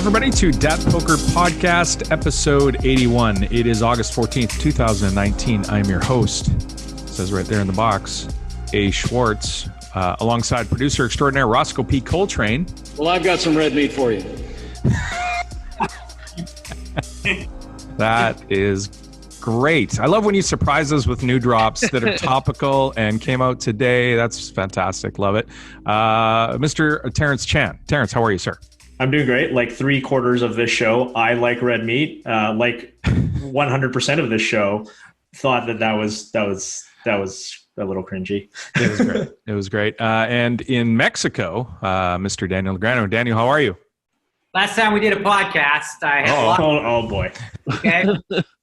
everybody, to Dat Poker Podcast, episode 81. It is August 14th, 2019. I'm your host. It says right there in the box, A. Schwartz, alongside producer extraordinaire Roscoe P. Coltrane. Well, I've got some red meat for you. That is great. I love when you surprise us with new drops that are topical and came out today. That's fantastic. Love it. Mr. Terrence Chan. Terrence, how are you, sir? I'm doing great. Like 3/4 of this show, I like red meat. Like 100% of this show thought that was a little cringy. It was great. It was great. And in Mexico, Mr. Daniel Legrano. Daniel, how are you? Last time we did a podcast, I had oh boy. Okay.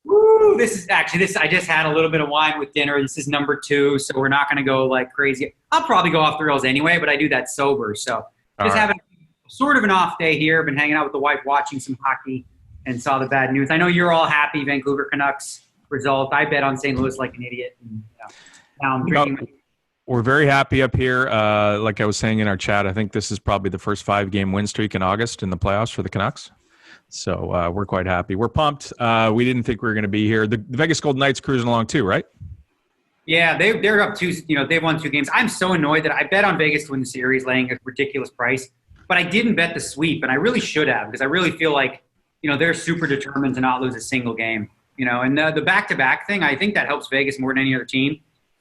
Woo, this. I just had a little bit of wine with dinner. This is number 2, so we're not going to go like crazy. I'll probably go off the rails anyway, but I do that sober. So just having sort of an off day here. Been hanging out with the wife, watching some hockey, and saw the bad news. I know you're all happy, Vancouver Canucks result. I bet on St. Louis like an idiot. And, now I'm drinking. We're very happy up here. Like I was saying in our chat, I think this is probably the first 5-game win streak in August in the playoffs for the Canucks. So we're quite happy. We're pumped. We didn't think we were going to be here. The Vegas Golden Knights cruising along too, right? Yeah, they're up 2. They've won 2 games. I'm so annoyed that I bet on Vegas to win the series, laying a ridiculous price. But I didn't bet the sweep, and I really should have, because I really feel like, they're super determined to not lose a single game. And the back-to-back thing, I think that helps Vegas more than any other team,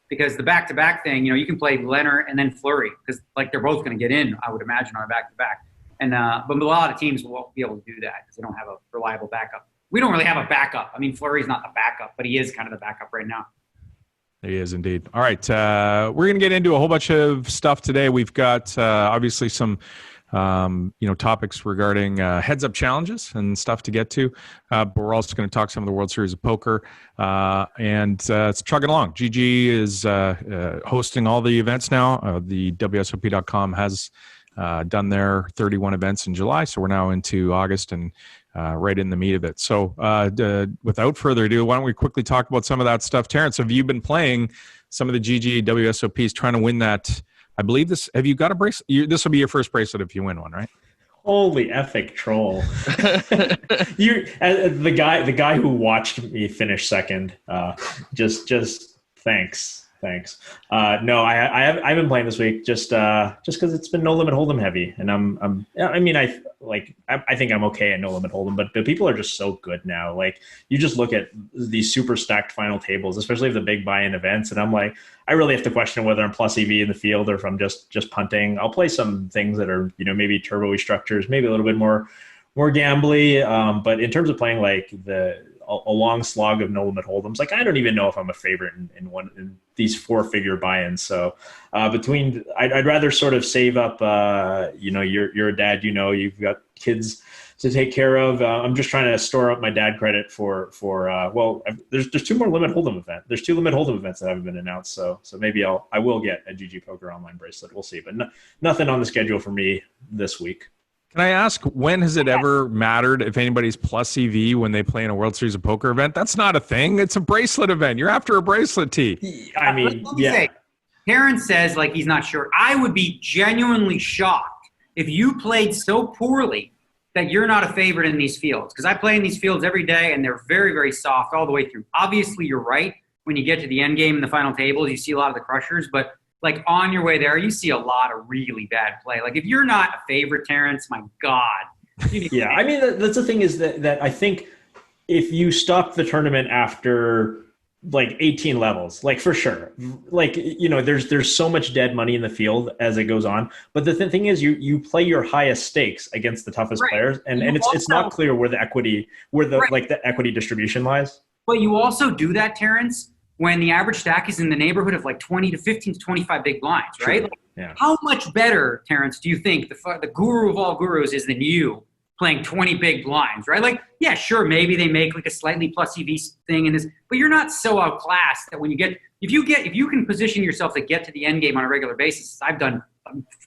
because the back-to-back thing, you can play Leonard and then Fleury, because they're both going to get in, I would imagine, on a back-to-back. And but a lot of teams won't be able to do that because they don't have a reliable backup. We don't really have a backup. I mean, Fleury's not the backup, but he is kind of the backup right now. He is indeed. All right, we're going to get into a whole bunch of stuff today. We've got obviously some topics regarding heads-up challenges and stuff to get to. But we're also going to talk some of the World Series of Poker. And it's chugging along. GG is hosting all the events now. The WSOP.com has done their 31 events in July. So we're now into August and right in the meat of it. So without further ado, why don't we quickly talk about some of that stuff? Terrence, have you been playing some of the GG WSOPs trying to win that? I believe this. Have you got a bracelet? This will be your first bracelet if you win one, right? Holy epic troll! You, the guy who watched me finish second. Just thanks. No, I've been playing this week just because it's been no limit hold'em heavy, and I think I'm okay at no limit hold'em, but people are just so good now. Like, you just look at these super stacked final tables, especially the big buy-in events, and I'm like, I really have to question whether I'm plus EV in the field or if I'm just punting. I'll play some things that are maybe turbo-y structures, maybe a little bit more gambly, but in terms of playing like a long slog of no limit hold'ems, like I don't even know if I'm a favorite in these 4-figure buy-ins. So I'd rather sort of save up. You're a dad. You've got kids to take care of. I'm just trying to store up my dad credit for there's 2 more limit hold'em events. There's 2 limit hold'em events that haven't been announced. So maybe I will get a GG Poker online bracelet. We'll see, but nothing on the schedule for me this week. Can I ask, when has it ever mattered if anybody's plus EV when they play in a World Series of Poker event? That's not a thing. It's a bracelet event. You're after a bracelet, T. I mean, yeah. Terrence says like he's not sure. I would be genuinely shocked if you played so poorly that you're not a favorite in these fields. Because I play in these fields every day, and they're very, very soft all the way through. Obviously, you're right. When you get to the end game in the final tables, you see a lot of the crushers, but like on your way there, you see a lot of really bad play. Like if you're not a favorite, Terrence, my God. Yeah, I mean, that's the thing is that I think if you stop the tournament after like 18 levels, like for sure, like, there's so much dead money in the field as it goes on. But the thing is you play your highest stakes against the toughest players. And it's not clear where the equity distribution lies. But you also do that, Terrence, when the average stack is in the neighborhood of like 20 to 15 to 25 big blinds, right? Like, yeah. How much better, Terrence, do you think the guru of all gurus is than you playing 20 big blinds, right? Like, yeah, sure, maybe they make like a slightly plus EV thing in this, but you're not so outclassed that when if you can position yourself to get to the end game on a regular basis, I've done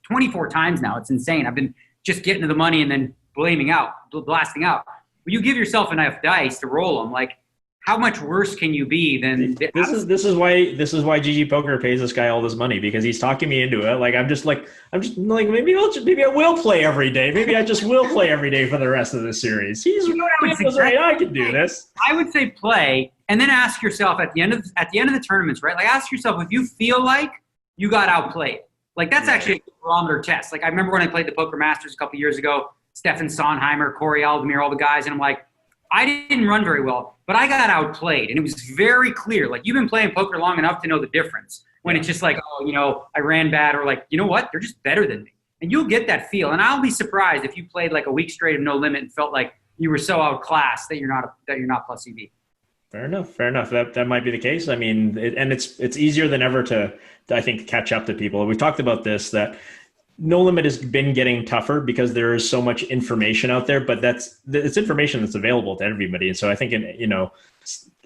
24 times now. It's insane. I've been just getting to the money and then blasting out. When you give yourself enough dice to roll them, like, Yeah. how much worse can you be than This is why GG Poker pays this guy all this money, because he's talking me into it. Like I'm just like maybe I will play every day. Maybe I just will play every day for the rest of the series. He was right. I can do this. I would say play, and then ask yourself at the end of the tournaments, right? Like ask yourself if you feel like you got outplayed. Like that's actually a barometer test. Like I remember when I played the Poker Masters a couple years ago, Stefan Sondheimer, Corey Aldemir, all the guys, and I'm like, I didn't run very well, but I got outplayed, and it was very clear. Like you've been playing poker long enough to know the difference when it's just like, oh, I ran bad, or like, you know what, they're just better than me, and you'll get that feel. And I'll be surprised if you played like a week straight of No Limit and felt like you were so outclassed that you're not plus EV. Fair enough. That might be the case. I mean, it's easier than ever to I think catch up to people. We've talked about this, that No Limit has been getting tougher because there is so much information out there, but it's information that's available to everybody. And so I think,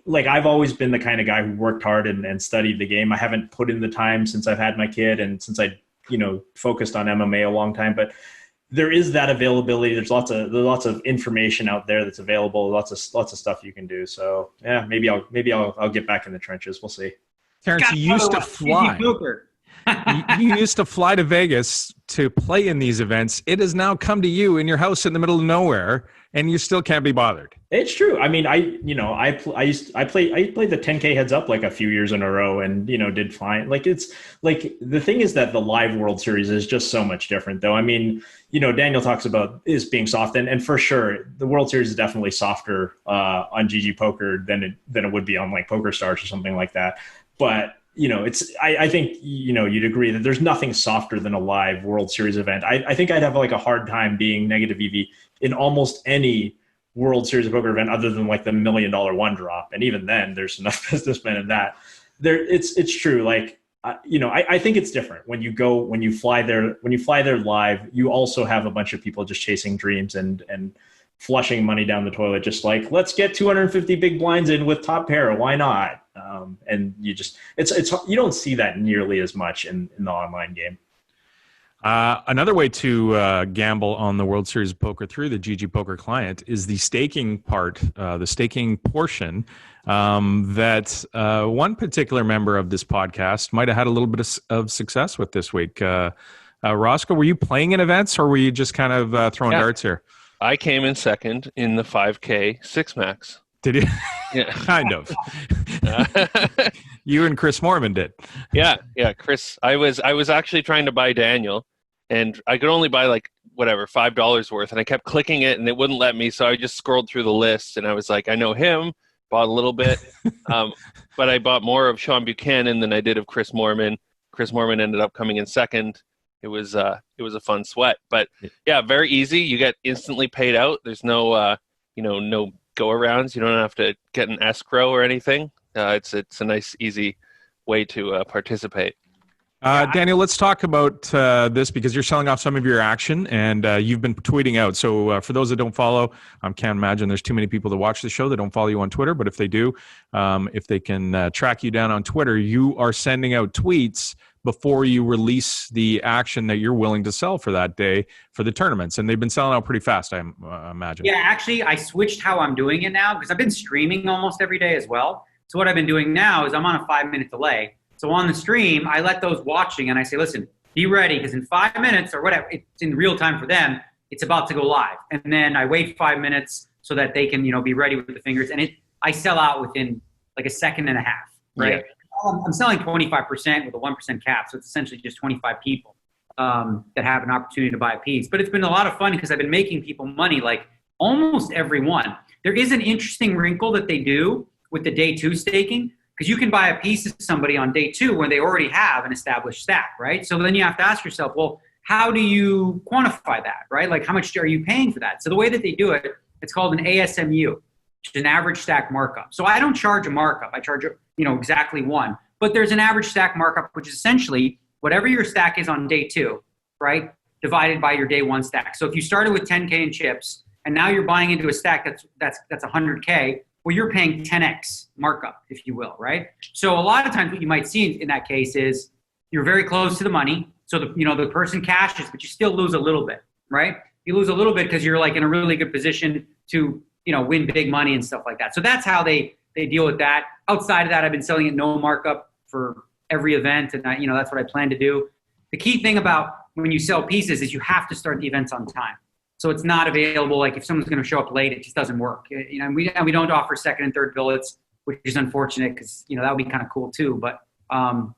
like I've always been the kind of guy who worked hard and studied the game. I haven't put in the time since I've had my kid and since I, focused on MMA a long time, but there is that availability. There's lots of information out there that's available. Lots of stuff you can do. So yeah, maybe I'll get back in the trenches. We'll see. Terrence, you used to fly. You used to fly to Vegas to play in these events. It has now come to you in your house in the middle of nowhere, and you still can't be bothered. It's true. I mean, I played the 10K heads up like a few years in a row, and did fine. Like it's like the thing is that the live World Series is just so much different, though. I mean, Daniel talks about is being soft, and for sure, the World Series is definitely softer on GG Poker than it would be on like PokerStars or something like that. But I think, you'd agree that there's nothing softer than a live World Series event. I think I'd have like a hard time being negative EV in almost any World Series of Poker event other than like the $1 million one drop. And even then there's enough businessmen in that it's true. Like, I think it's different when you fly there live. You also have a bunch of people just chasing dreams and flushing money down the toilet, just like, let's get 250 big blinds in with top pair. Why not? And you just, you don't see that nearly as much in the online game. Another way to gamble on the World Series of Poker through the GG Poker client is the staking part, the staking portion that one particular member of this podcast might have had a little bit of success with this week. Roscoe, were you playing in events, or were you just kind of throwing darts here? I came in second in the 5K 6-max. Did you? Yeah. Kind of. You and Chris Moorman did. Yeah, Chris. I was actually trying to buy Daniel, and I could only buy like $5 worth, and I kept clicking it, and it wouldn't let me. So I just scrolled through the list, and I was like, I know him. Bought a little bit, but I bought more of Sean Buchanan than I did of Chris Moorman. Chris Moorman ended up coming in second. It was a fun sweat, but yeah, very easy. You get instantly paid out. There's no no go arounds. You don't have to get an escrow or anything. It's a nice, easy way to participate. Daniel, let's talk about this, because you're selling off some of your action, and you've been tweeting out. So for those that don't follow, I can't imagine there's too many people that watch the show that don't follow you on Twitter. But if they do, if they can track you down on Twitter, you are sending out tweets before you release the action that you're willing to sell for that day for the tournaments. And they've been selling out pretty fast, I imagine. Yeah, actually, I switched how I'm doing it now, because I've been streaming almost every day as well. So what I've been doing now is I'm on a 5-minute delay. So on the stream, I let those watching, and I say, listen, be ready, because in 5 minutes or whatever, it's in real time for them, it's about to go live. And then I wait 5 minutes so that they can, be ready with the fingers. And I sell out within like a second and a half, right? Yeah. I'm selling 25% with a 1% cap. So it's essentially just 25 people that have an opportunity to buy a piece. But it's been a lot of fun because I've been making people money, like almost every one. There is an interesting wrinkle that they do with the day 2 staking, because you can buy a piece of somebody on day 2 when they already have an established stack, right? So then you have to ask yourself, well, how do you quantify that, right? Like, how much are you paying for that? So the way that they do it, it's called an ASMU, which is an average stack markup. So I don't charge a markup. I charge, exactly one. But there's an average stack markup, which is essentially whatever your stack is on day 2, right, divided by your day 1 stack. So if you started with 10K in chips, and now you're buying into a stack that's 100K, well, you're paying 10x markup, if you will, right? So a lot of times what you might see in that case is you're very close to the money. So the person cashes, but you still lose a little bit, right? You lose a little bit because you're like in a really good position to, win big money and stuff like that. So that's how they they deal with that. Outside of that, I've been selling at no markup for every event, and that's what I plan to do. The key thing about when you sell pieces is you have to start the events on time. So it's not available. Like if someone's going to show up late, it just doesn't work. And we don't offer second and third billets, which is unfortunate because that would be kind of cool too. But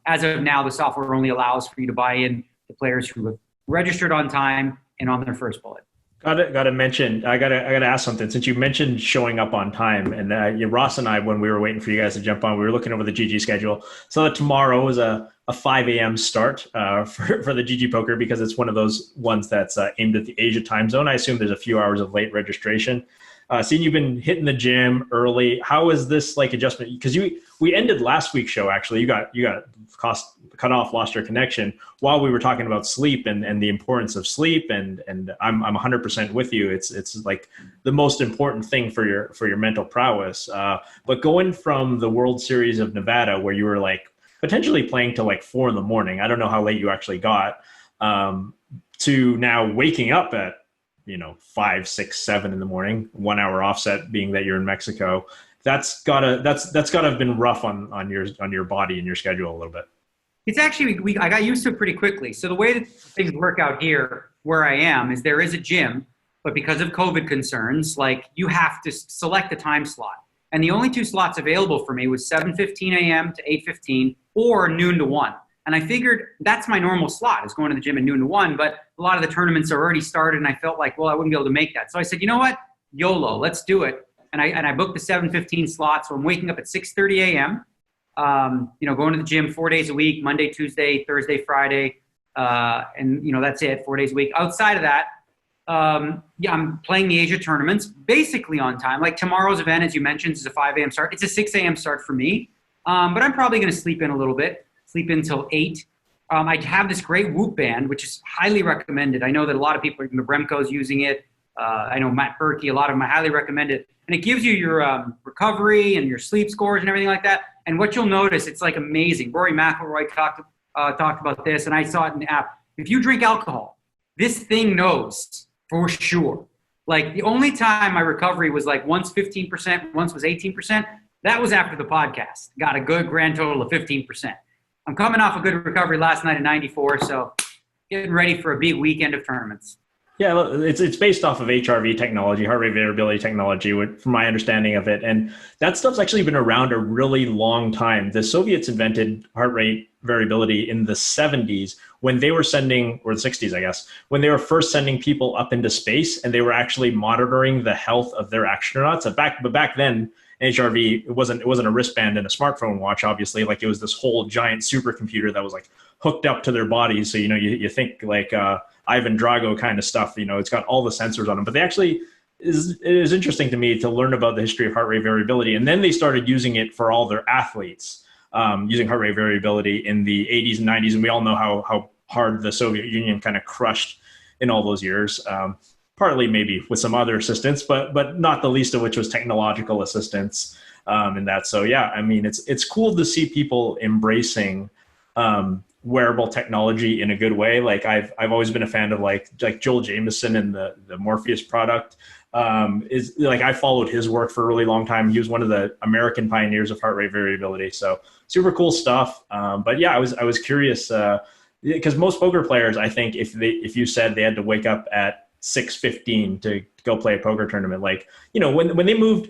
as of now, the software only allows for you to buy in the players who have registered on time and on their first bullet. Got to mention. I gotta ask something. Since you mentioned showing up on time, and Ross and I, when we were waiting for you guys to jump on, we were looking over the GG schedule. So that tomorrow is a 5 a.m. start for the GG Poker because it's one of those ones that's aimed at the Asia time zone. I assume there's a few hours of late registration. Seeing you've been hitting the gym early, how is this like adjustment? Because we ended last week's show actually. You got cut off, lost your connection while we were talking about sleep and the importance of sleep. And I'm 100% with you. It's like the most important thing for your mental prowess. But going from the World Series of Nevada, where you were like potentially playing till like 4 a.m. I don't know how late you actually got, to now waking up at 5, 6, 7 in the morning, 1 hour offset being that you're in Mexico. That's gotta have been rough on your body and your schedule a little bit. It's actually, I got used to it pretty quickly. So the way that things work out here where I am is there is a gym, but because of COVID concerns, like you have to select a time slot. And the only 2 slots available for me was 7:15 a.m. to 8:15 or noon to 1. And I figured that's my normal slot is going to the gym at noon to 1, but a lot of the tournaments are already started and I felt like, well, I wouldn't be able to make that. So I said, you know what? YOLO, let's do it. And I booked the 7:15 slot. So I'm waking up at 6:30 a.m., going to the gym 4 days a week, Monday, Tuesday, Thursday, Friday. And that's it, 4 days a week. Outside of that, I'm playing the Asia tournaments basically on time. Like tomorrow's event, as you mentioned, is a 5 a.m. start. It's a 6 a.m. start for me. But I'm probably going to sleep in a little bit, sleep in until 8. I have this great Whoop band, which is highly recommended. I know that a lot of people, Bremco's using it. I know Matt Berkey, a lot of them, I highly recommend it. And it gives you your recovery and your sleep scores and everything like that. And what you'll notice, it's like amazing. Rory McIlroy talked about this, and I saw it in the app. If you drink alcohol, this thing knows for sure. Like the only time my recovery was like once 15%, once was 18%. That was after the podcast. Got a good grand total of 15%. I'm coming off a good recovery last night at 94, so getting ready for a big weekend of tournaments. Yeah, it's based off of HRV technology, heart rate variability technology, from my understanding of it. And that stuff's actually been around a really long time. The Soviets invented heart rate variability in the 70s when they were sending, or the 60s, I guess, when they were first sending people up into space and they were actually monitoring the health of their astronauts. But back then, HRV, it wasn't a wristband and a smartphone watch, obviously. Like it was this whole giant supercomputer that was like hooked up to their bodies. So, you think like Ivan Drago kind of stuff, it's got all the sensors on them. But they actually, it is interesting to me to learn about the history of heart rate variability. And then they started using it for all their athletes, using heart rate variability in the 80s and 90s. And we all know how hard the Soviet Union kind of crushed in all those years. Partly maybe with some other assistance, but not the least of which was technological assistance in that. So yeah, I mean, it's cool to see people embracing wearable technology in a good way. Like I've always been a fan of like Joel Jamieson and the Morpheus product. Is like I followed his work for a really long time. He was one of the American pioneers of heart rate variability. So super cool stuff. But yeah, I was curious because most poker players, I think if you said they had to wake up at 6:15 to go play a poker tournament, like when they moved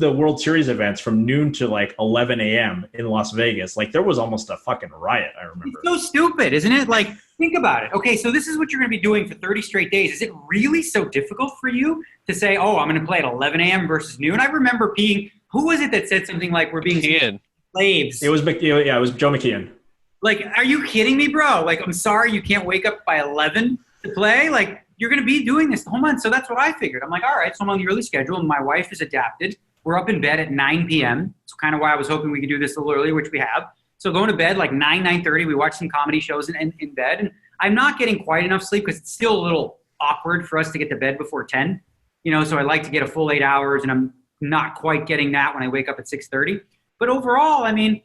the World Series events from noon to like 11 a.m. in Las Vegas, like there was almost a fucking riot. I remember. It's so stupid, isn't it? Like think about it. Okay, so this is what you're going to be doing for 30 straight days. Is it really so difficult for you to say, oh, I'm going to play at 11 a.m. versus noon? I remember who was it that said something like we're being slaves? It was Joe McKeon. Like, are you kidding me, bro? Like, I'm sorry you can't wake up by 11 to play. Like, you're going to be doing this the whole month. So that's what I figured. I'm like, all right, so I'm on the early schedule, and my wife is adapted. We're up in bed at 9 p.m. It's kind of why I was hoping we could do this a little earlier, which we have. So going to bed like 9:30, we watch some comedy shows in bed. And I'm not getting quite enough sleep because it's still a little awkward for us to get to bed before 10. So I like to get a full 8 hours, and I'm not quite getting that when I wake up at 6:30. But overall, I mean,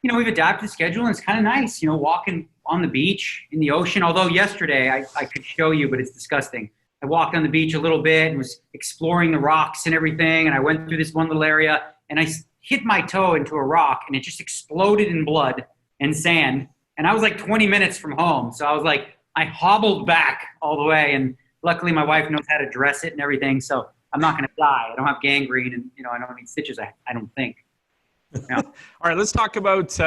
we've adapted the schedule, and it's kind of nice, walking on the beach, in the ocean. Although yesterday, I could show you, but it's disgusting. I walked on the beach a little bit and was exploring the rocks and everything, and I went through this one little area, and hit my toe into a rock, and it just exploded in blood and sand. And I was like 20 minutes from home. So I was like, I hobbled back all the way. And luckily my wife knows how to dress it and everything. So I'm not going to die. I don't have gangrene, and, I don't need stitches. I don't think. Yeah. All right, let's talk about,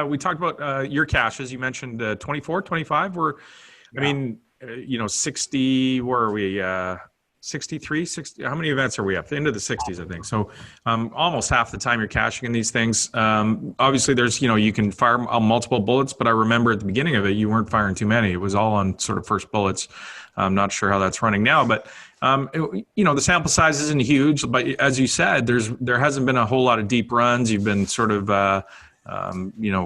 we talked about your caches. You mentioned 24, 25 were, I mean, 60, where are we? 63, 60, how many events are we up? Into the 60s, I think. So almost half the time you're caching in these things. Obviously there's, you can fire multiple bullets, but I remember at the beginning of it, you weren't firing too many. It was all on sort of first bullets. I'm not sure how that's running now, but the sample size isn't huge, but as you said, there hasn't been a whole lot of deep runs. You've been sort of,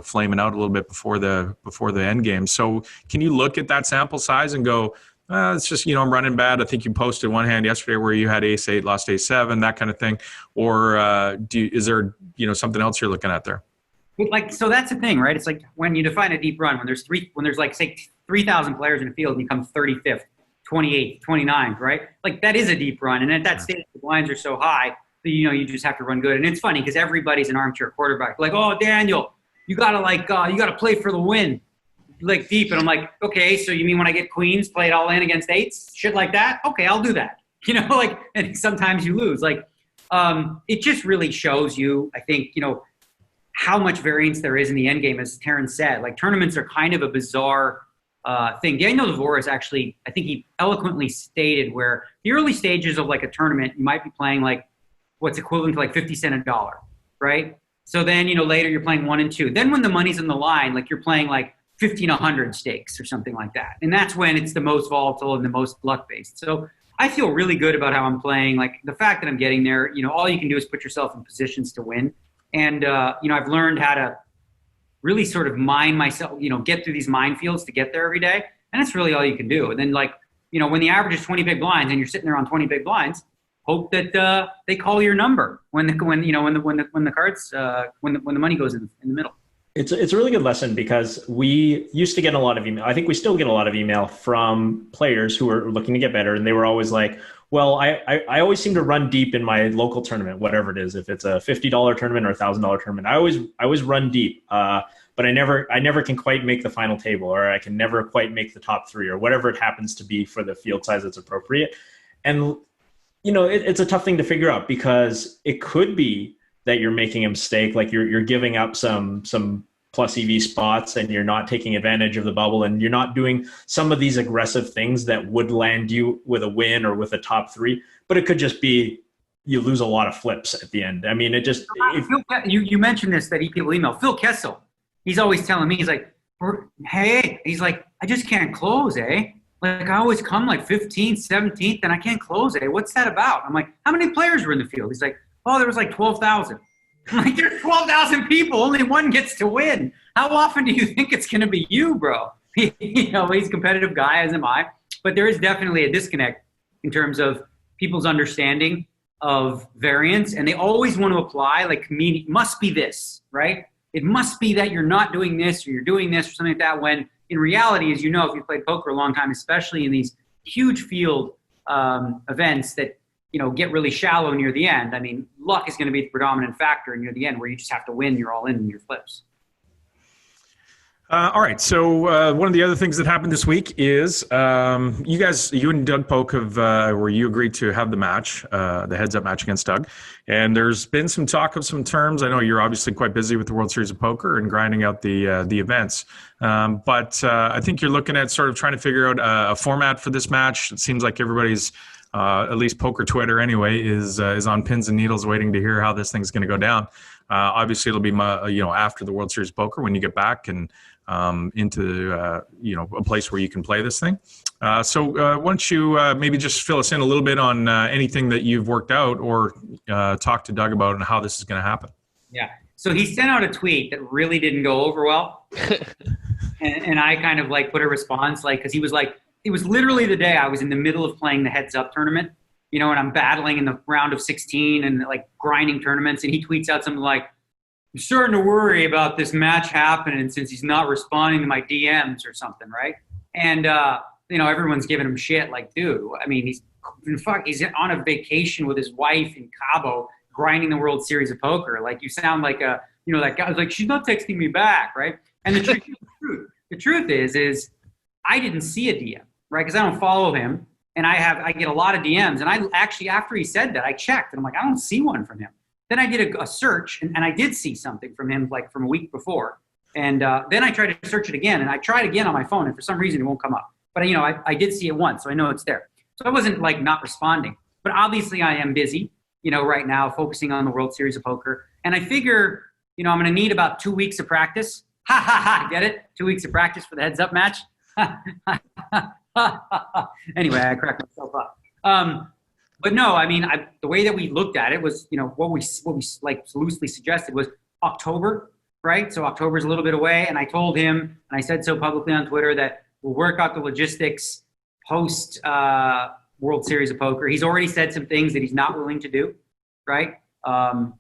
flaming out a little bit before the end game. So can you look at that sample size and go, it's just, I'm running bad. I think you posted one hand yesterday where you had ace 8, lost ace 7, that kind of thing. Or is there, something else you're looking at there? So that's the thing, right? It's like when you define a deep run, when there's like, say, 3,000 players in the field and you come 35th, 28th, 29th, right? Like that is a deep run. And at that stage, the blinds are so high that, you just have to run good. And it's funny because everybody's an armchair quarterback. Like, oh, Daniel, you got to play for the win. Like deep, and I'm like, okay, so you mean when I get queens, play it all in against eights, shit like that? Okay, I'll do that. And sometimes you lose. It just really shows you, I think, how much variance there is in the end game, as Terrence said. Like tournaments are kind of a bizarre thing. Daniel Dvorak actually, I think he eloquently stated where the early stages of like a tournament, you might be playing like what's equivalent to like 50 cents a dollar, right? So then, later you're playing 1 and 2. Then when the money's on the line, like you're playing like 50 and 100 stakes or something like that. And that's when it's the most volatile and the most luck-based. So I feel really good about how I'm playing. Like the fact that I'm getting there, all you can do is put yourself in positions to win. And, I've learned how to really sort of mine myself, get through these minefields to get there every day. And that's really all you can do. And then when the average is 20 big blinds and you're sitting there on 20 big blinds, hope that they call your number when the money goes in the middle. It's a really good lesson because we used to get a lot of email. I think we still get a lot of email from players who are looking to get better. And they were always like, well, I always seem to run deep in my local tournament, whatever it is. If it's a $50 tournament or a $1,000 tournament, I always run deep. But I never can quite make the final table, or I can never quite make the top 3 or whatever it happens to be for the field size that's appropriate. And, it's a tough thing to figure out because it could be that you're making a mistake, like you're giving up some plus EV spots and you're not taking advantage of the bubble and you're not doing some of these aggressive things that would land you with a win or with a top 3. But it could just be you lose a lot of flips at the end. I mean, it just... You mentioned this, that people email. Phil Kessel, he's always telling me, he's like, hey, he's like, I just can't close, eh? Like I always come like 15th, 17th and I can't close, eh? What's that about? I'm like, how many players were in the field? He's like, oh, there was like 12,000. I'm like, there's 12,000 people. Only one gets to win. How often do you think it's going to be you, bro? He's a competitive guy, as am I. But there is definitely a disconnect in terms of people's understanding of variance. And they always want to apply, like, must be this, right? It must be that you're not doing this or you're doing this or something like that. When in reality, as you know, if you've played poker a long time, especially in these huge field events that, get really shallow near the end. I mean, luck is going to be the predominant factor near the end where you just have to win. You're all in your flips. All right. So one of the other things that happened this week is you and Doug Polk where you agreed to have the match, the heads-up match against Doug. And there's been some talk of some terms. I know you're obviously quite busy with the World Series of Poker and grinding out the events. But I think you're looking at sort of trying to figure out a format for this match. It seems like everybody's at least poker Twitter anyway, is on pins and needles waiting to hear how this thing's going to go down. Obviously, it'll be after the World Series of Poker when you get back and into a place where you can play this thing. So why don't you maybe just fill us in a little bit on anything that you've worked out or talk to Doug about and how this is going to happen. Yeah. So he sent out a tweet that really didn't go over well, and I kind of like put a response because he was like. It was literally the day I was in the middle of playing the Heads Up tournament, and I'm battling in the round of 16 and like grinding tournaments. And he tweets out something like, I'm starting to worry about this match happening since he's not responding to my DMs or something. Right. And, everyone's giving him shit like, dude, I mean, he's on a vacation with his wife in Cabo grinding the World Series of Poker. Like you sound like that guy was like, she's not texting me back, right? And the truth is I didn't see a DM, right? Because I don't follow him, and I get a lot of DMs. And I actually, after he said that, I checked, and I'm like, I don't see one from him. Then I did a search, and I did see something from him, like from a week before. And then I tried to search it again, and I tried again on my phone, and for some reason it won't come up. But I did see it once, so I know it's there. So I wasn't like not responding. But obviously I am busy, right now, focusing on the World Series of Poker. And I figure, I'm going to need about 2 weeks of practice. Ha, ha, ha, get it? 2 weeks of practice for the heads-up match? Anyway, I cracked myself up. But no, I mean, the way that we looked at it was, what we like loosely suggested was October, right? So October's a little bit away. And I told him, and I said so publicly on Twitter, that we'll work out the logistics post World Series of Poker. He's already said some things that he's not willing to do, right?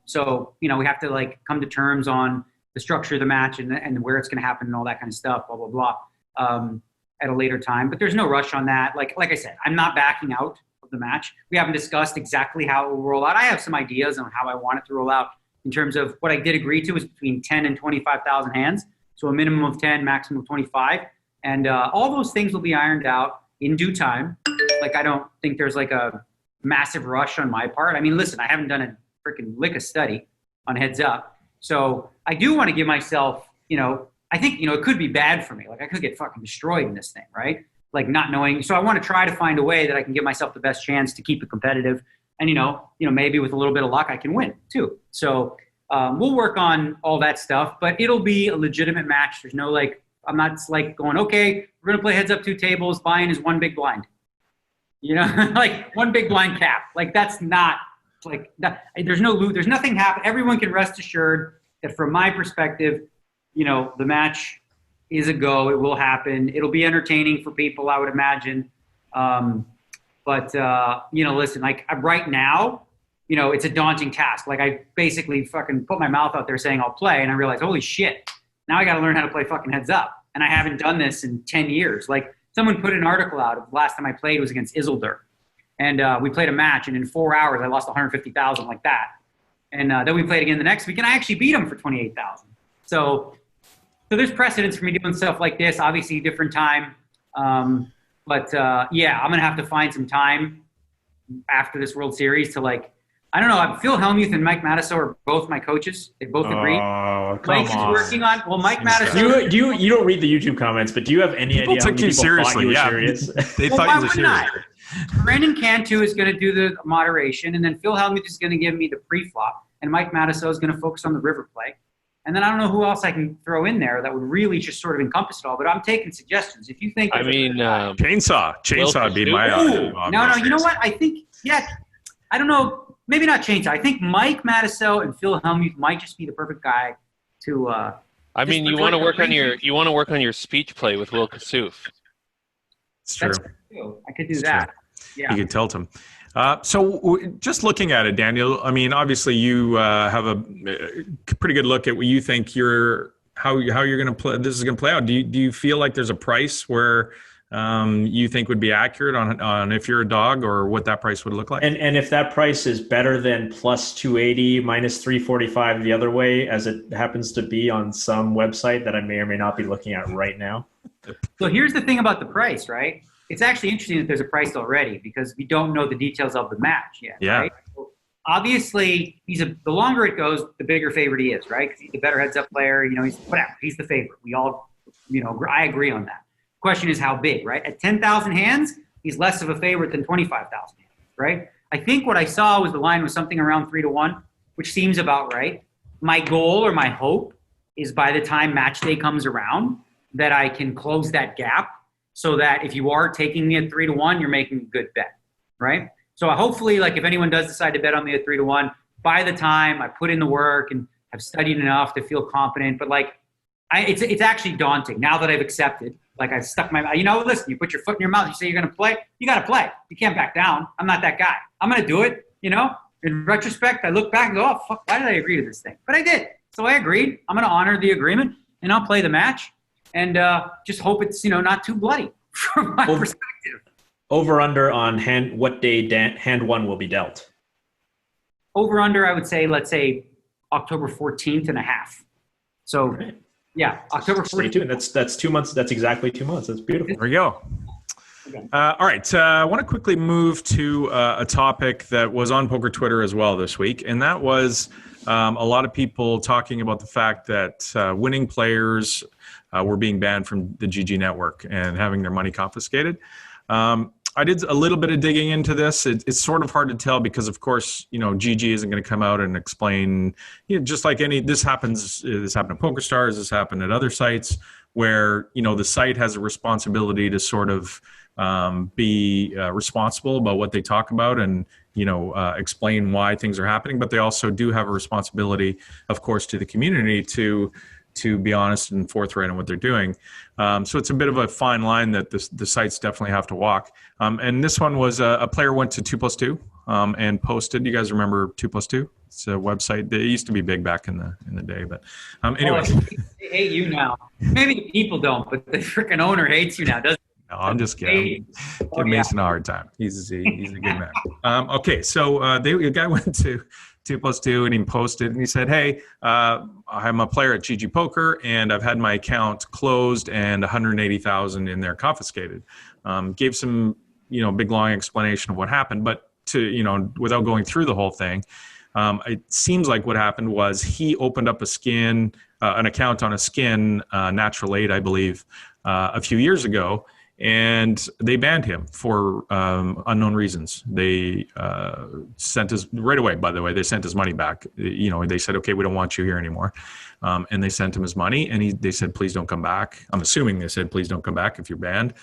So, we have to like come to terms on the structure of the match and where it's going to happen and all that kind of stuff, blah, blah, blah, at a later time. But there's no rush on that. Like I said, I'm not backing out of the match. We haven't discussed exactly how it will roll out. I have some ideas on how I want it to roll out in terms of what I did agree to is between 10 and 25,000 hands. So a minimum of 10, maximum of 25. And all those things will be ironed out in due time. Like, I don't think there's like a massive rush on my part. I mean, listen, I haven't done a freaking lick of study on Heads Up. So I do want to give myself, I think, it could be bad for me. Like, I could get fucking destroyed in this thing, right? Like, not knowing. So I want to try to find a way that I can give myself the best chance to keep it competitive. And, maybe with a little bit of luck, I can win too. So we'll work on all that stuff, but it'll be a legitimate match. There's no I'm not like going, okay, we're going to play heads up 2 tables. Buy-in is 1 big blind. Like 1 big blind cap. Like, that's not like that. There's no loot. There's nothing happen. Everyone can rest assured that from my perspective, the match is a go. It will happen. It'll be entertaining for people, I would imagine. But listen, like right now, it's a daunting task. Like, I basically fucking put my mouth out there saying I'll play, and I realized, holy shit, now I got to learn how to play fucking Heads Up. And I haven't done this in 10 years. Like, someone put an article out of the last time I played was against Isildur. And we played a match, and in 4 hours, I lost 150,000 like that. And then we played again the next week, and I actually beat him for 28,000. So there's precedence for me doing stuff like this. Obviously, different time. But yeah, I'm going to have to find some time after this World Series to I don't know. Phil Hellmuth and Mike Mataso are both my coaches. They both agree. Oh, come Mike's on. working on. Well, Mike Mataso. You don't read the YouTube comments, but do you have any idea how many people thought you were serious? They Well, thought why you were would serious. not? Brandon Cantu is going to do the moderation, and then Phil Hellmuth is going to give me the pre-flop, and Mike Mataso is going to focus on the river play. And then I don't know who else I can throw in there that would really just sort of encompass it all. But I'm taking suggestions. If you think, I mean, Chainsaw would be my no, you know what? I think, I don't know. Maybe not Chainsaw. I think Mike Mataso and Phil Hellmuth might just be the perfect guy to. I mean, you want to work on your speech play with Will Kassouf. It's true. I could do that. Yeah. You could tilt him. So just looking at it, Daniel, I mean, obviously you have a pretty good look at what you think how you're going to play. This is going to play out. Do you feel like there's a price where you think would be accurate on if you're a dog, or what that price would look like? And if that price is better than plus 280 minus 345 the other way, as it happens to be on some website that I may or may not be looking at right now. So here's the thing about the price, right? It's actually interesting that there's a price already because we don't know the details of the match yet. Yeah. Right? So obviously, the longer it goes, the bigger favorite he is, right? Because he's the better heads-up player. He's the favorite. We all, I agree on that. Question is how big, right? At 10,000 hands, he's less of a favorite than 25,000 hands, right? I think what I saw was the line was something around 3-1, which seems about right. My goal or my hope is by the time match day comes around that I can close that gap so that if you are taking me at 3-1, you're making a good bet, right? So hopefully, if anyone does decide to bet on me at 3-1, by the time I put in the work and have studied enough to feel confident, but it's actually daunting now that I've accepted. I've stuck my, listen, you put your foot in your mouth, you say you're going to play, you got to play. You can't back down. I'm not that guy. I'm going to do it, In retrospect, I look back and go, oh, fuck, why did I agree to this thing? But I did. So I agreed. I'm going to honor the agreement, and I'll play the match, and just hope it's, not too bloody from my perspective. Over under on what day hand one will be dealt. over under, I would say, let's say October 14th and a half. So Right. yeah, October Stay 14th. tuned. That's 2 months. That's exactly 2 months. That's beautiful. There we go. All right. I want to quickly move to a topic that was on poker Twitter as well this week, and that was a lot of people talking about the fact that winning players were being banned from the GG network and having their money confiscated. I did a little bit of digging into this. It's sort of hard to tell because, of course, GG isn't going to come out and explain. Just like this happened at PokerStars, this happened at other sites where the site has a responsibility to sort of be responsible about what they talk about and explain why things are happening. But they also do have a responsibility, of course, to the community to be honest and forthright on what they're doing. So it's a bit of a fine line that the sites definitely have to walk. And this one was a player went to 2plus2 and posted. You guys remember 2plus2? It's a website that used to be big back in the day. But anyway. They hate you now. Maybe the people don't, but the freaking owner hates you now, doesn't he? No, I'm just kidding. Give Mason a hard time. He's a good man. Okay, so the guy went to 2plus2 and he posted and he said, "Hey, I'm a player at GG Poker and I've had my account closed and 180,000 in there confiscated." Gave some big long explanation of what happened, but without going through the whole thing, it seems like what happened was he opened up an account on a skin, Natural 8, I believe, a few years ago. And they banned him for unknown reasons. They sent his right away. By the way, they sent his money back. They said, "Okay, we don't want you here anymore," and they sent him his money. And they said, "Please don't come back." I'm assuming they said, "Please don't come back if you're banned."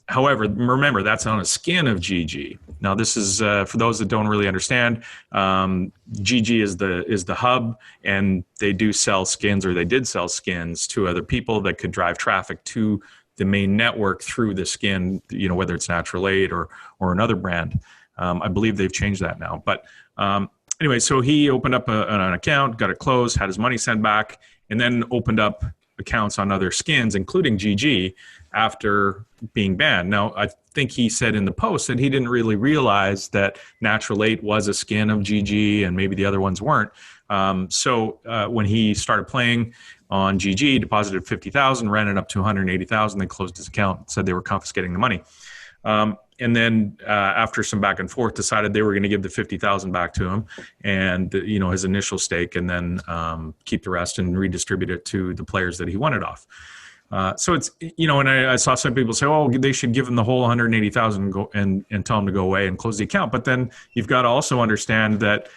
However, remember that's on a skin of GG. Now, this is for those that don't really understand. GG is the hub, and they do sell skins, or they did sell skins to other people that could drive traffic to the main network through the skin, whether it's Natural 8 or another brand. I believe they've changed that now. But anyway, so he opened up an account, got it closed, had his money sent back, and then opened up accounts on other skins, including GG, after being banned. Now, I think he said in the post that he didn't really realize that Natural 8 was a skin of GG and maybe the other ones weren't. So when he started playing on GG, deposited 50,000, ran it up to 180,000. They closed his account, said they were confiscating the money. And then after some back and forth, decided they were going to give the 50,000 back to him and his initial stake, and then keep the rest and redistribute it to the players that he wanted off. So it's and I saw some people say, "Oh, they should give him the whole 180,000 and tell him to go away and close the account." But then you've got to also understand that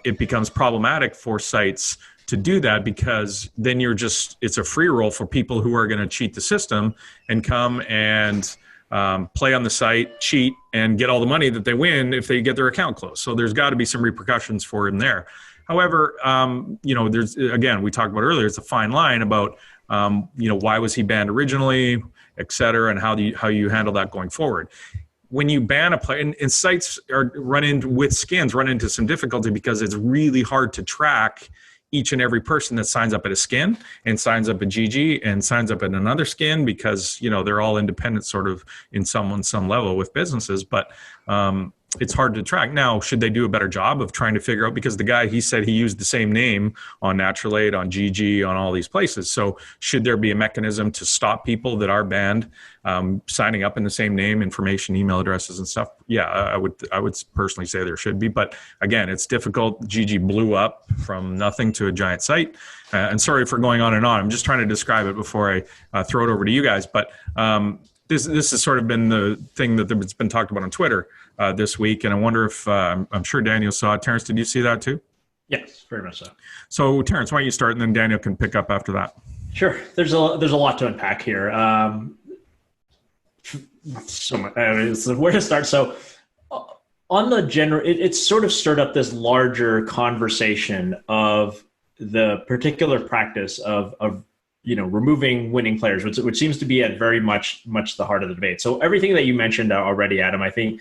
it becomes problematic for sites to do that, because then it's a free roll for people who are going to cheat the system and come and play on the site, cheat, and get all the money that they win if they get their account closed. So there's got to be some repercussions for him there. However, there's, again, we talked about earlier, it's a fine line about, why was he banned originally, et cetera, and how you handle that going forward. When you ban a player, and sites run into some difficulty because it's really hard to track each and every person that signs up at a skin and signs up at GG and signs up at another skin, because they're all independent sort of on some level with businesses, but it's hard to track. Now, should they do a better job of trying to figure out, because the guy, he said he used the same name on Natural 8, on GG, on all these places. So should there be a mechanism to stop people that are banned signing up in the same name, information, email addresses and stuff? Yeah, I would personally say there should be. But again, it's difficult. GG blew up from nothing to a giant site. And sorry for going on and on. I'm just trying to describe it before I throw it over to you guys. But this has sort of been the thing that's been talked about on Twitter this week, and I wonder if I'm sure Daniel saw it. Terrence, did you see that too? Yes, very much so. So, Terrence, why don't you start, and then Daniel can pick up after that. Sure. There's a lot to unpack here. So much, where to start? So, on the general, it's sort of stirred up this larger conversation of the particular practice of removing winning players, which seems to be at very much the heart of the debate. So everything that you mentioned already, Adam, I think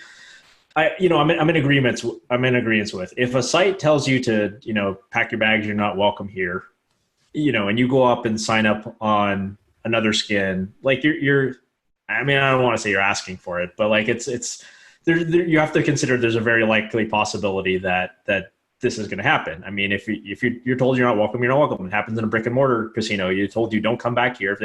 I'm in agreement with. If a site tells you to, pack your bags, you're not welcome here, and you go up and sign up on another skin, like I don't want to say you're asking for it, but like it's there, you have to consider there's a very likely possibility that this is going to happen. I mean, if you're told you're not welcome, you're not welcome. It happens in a brick and mortar casino. You're told you don't come back here.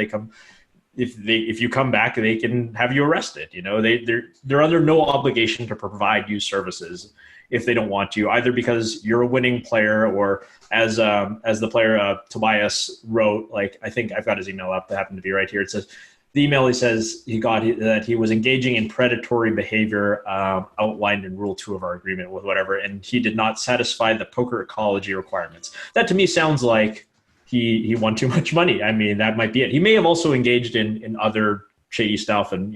If you come back, they can have you arrested. You know, they're under no obligation to provide you services if they don't want to, either because you're a winning player, or as the player Tobias wrote, like, I think I've got his email up that happened to be right here. It says, the email he says he got that he was engaging in predatory behavior outlined in Rule 2 of our agreement with whatever, and he did not satisfy the poker ecology requirements. That to me sounds like he won too much money. I mean, that might be it. He may have also engaged in other shady stuff, and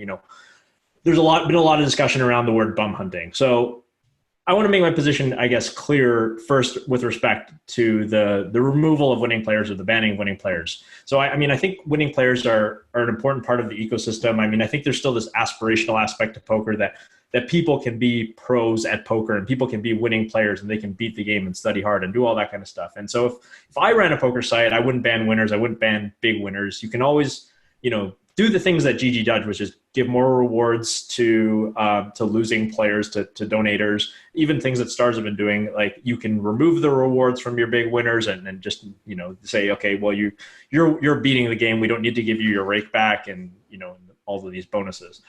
there's been a lot of discussion around the word bum hunting. So I want to make my position, I guess, clear first with respect to the removal of winning players, or the banning of winning players. So I think winning players are an important part of the ecosystem. I mean, I think there's still this aspirational aspect of poker that people can be pros at poker, and people can be winning players, and they can beat the game and study hard and do all that kind of stuff. And so if I ran a poker site, I wouldn't ban winners. I wouldn't ban big winners. You can always, do the things that GG does, which is give more rewards to losing players, to donators, even things that Stars have been doing. Like, you can remove the rewards from your big winners and just, say, okay, well, you're beating the game. We don't need to give you your rake back, and, all of these bonuses.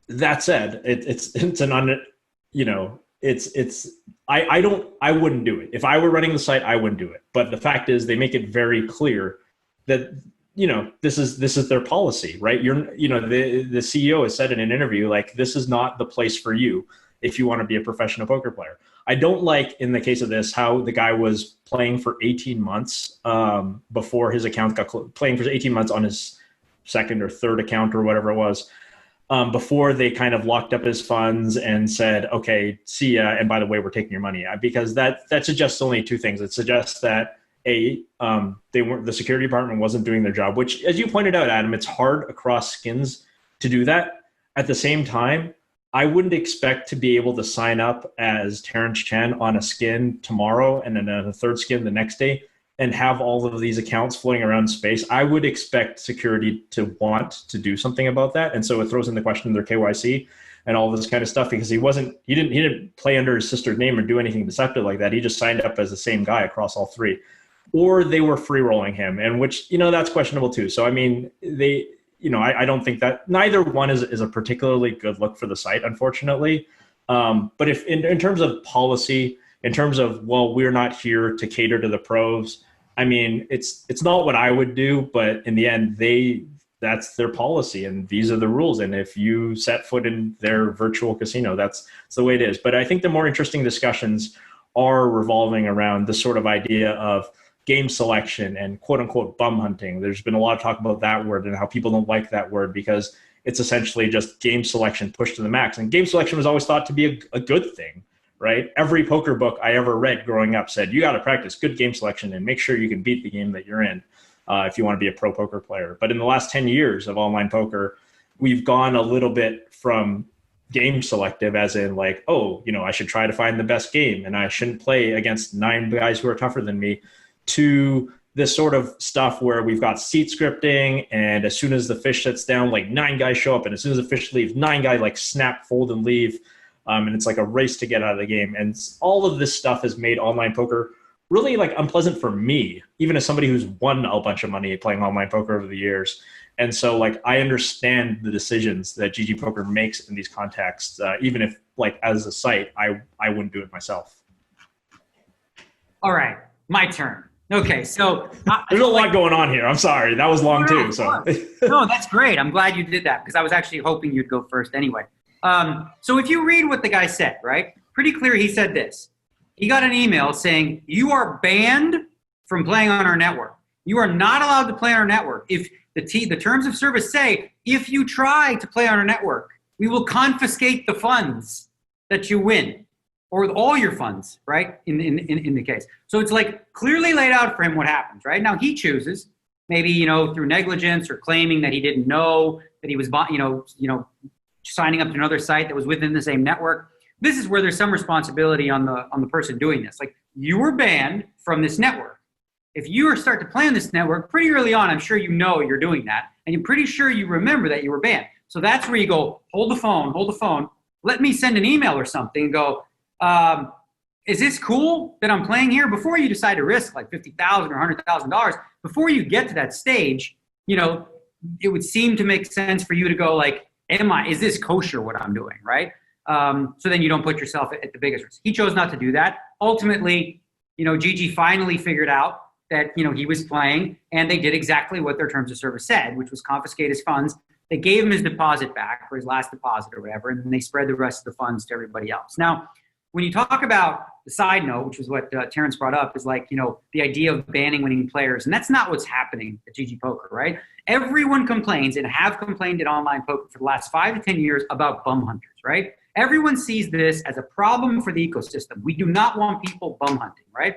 That said, I wouldn't do it. If I were running the site, I wouldn't do it. But the fact is, they make it very clear that, this is their policy, right? The CEO has said in an interview, like, this is not the place for you if you want to be a professional poker player. I don't like, in the case of this, how the guy was playing for 18 months before his account playing for 18 months on his second or third account or whatever it was, before they kind of locked up his funds and said, okay, see ya, and by the way, we're taking your money. Because that suggests only two things. It suggests that the security department wasn't doing their job, which, as you pointed out, Adam, it's hard across skins to do that. At the same time, I wouldn't expect to be able to sign up as Terrence Chen on a skin tomorrow and then a third skin the next day and have all of these accounts floating around space. I would expect security to want to do something about that. And so it throws into question their KYC and all this kind of stuff, because he didn't play under his sister's name or do anything deceptive like that. He just signed up as the same guy across all three. Or they were free rolling him, and which, that's questionable too. So, I mean, I don't think that neither one is a particularly good look for the site, unfortunately. But if in terms of policy, in terms of, well, we're not here to cater to the pros, I mean, it's not what I would do, but in the end, that's their policy, and these are the rules. And if you set foot in their virtual casino, that's the way it is. But I think the more interesting discussions are revolving around this sort of idea of game selection and quote unquote bum hunting. There's been a lot of talk about that word and how people don't like that word because it's essentially just game selection pushed to the max. And game selection was always thought to be a good thing, right? Every poker book I ever read growing up said, you got to practice good game selection and make sure you can beat the game that you're in if you want to be a pro poker player. But in the last 10 years of online poker, we've gone a little bit from game selective, as in like, I should try to find the best game and I shouldn't play against 9 guys who are tougher than me, to this sort of stuff where we've got seat scripting, and as soon as the fish sits down, like 9 guys show up, and as soon as the fish leaves, 9 guys like snap, fold, and leave, and it's like a race to get out of the game. And all of this stuff has made online poker really like unpleasant for me, even as somebody who's won a bunch of money playing online poker over the years. And so, like, I understand the decisions that GG Poker makes in these contexts, even if, like, as a site, I wouldn't do it myself. All right, my turn. Okay, so there's a lot going on here. I'm sorry, that was long too. So no, that's great. I'm glad you did that because I was actually hoping you'd go first anyway. So if you read what the guy said, right? Pretty clear. He said this. He got an email saying you are banned from playing on our network. You are not allowed to play on our network. If the terms of service say if you try to play on our network, we will confiscate the funds that you win. Or all your funds, right, in the case. So it's like clearly laid out for him what happens, right? Now he chooses, maybe, through negligence or claiming that he didn't know that he was, signing up to another site that was within the same network. This is where there's some responsibility on the person doing this. Like, you were banned from this network. If you start to play on this network pretty early on, I'm sure you're doing that, and you're pretty sure you remember that you were banned. So that's where you go, hold the phone, let me send an email or something and go, is this cool that I'm playing here? Before you decide to risk like $50,000 or $100,000, before you get to that stage, you know, it would seem to make sense for you to go like, is this kosher what I'm doing, right? So then you don't put yourself at the biggest risk. He chose not to do that. Ultimately, you know, Gigi finally figured out that, you know, he was playing, and they did exactly what their terms of service said, which was confiscate his funds. They gave him his deposit back for his last deposit or whatever, and then they spread the rest of the funds to everybody else. Now, when you talk about the side note, which was what Terrence brought up, is like, you know, the idea of banning winning players, and that's not what's happening at GG Poker, right? Everyone complains and have complained at online poker for the last 5 to 10 years about bum hunters, right? Everyone sees this as a problem for the ecosystem. We do not want people bum hunting, right?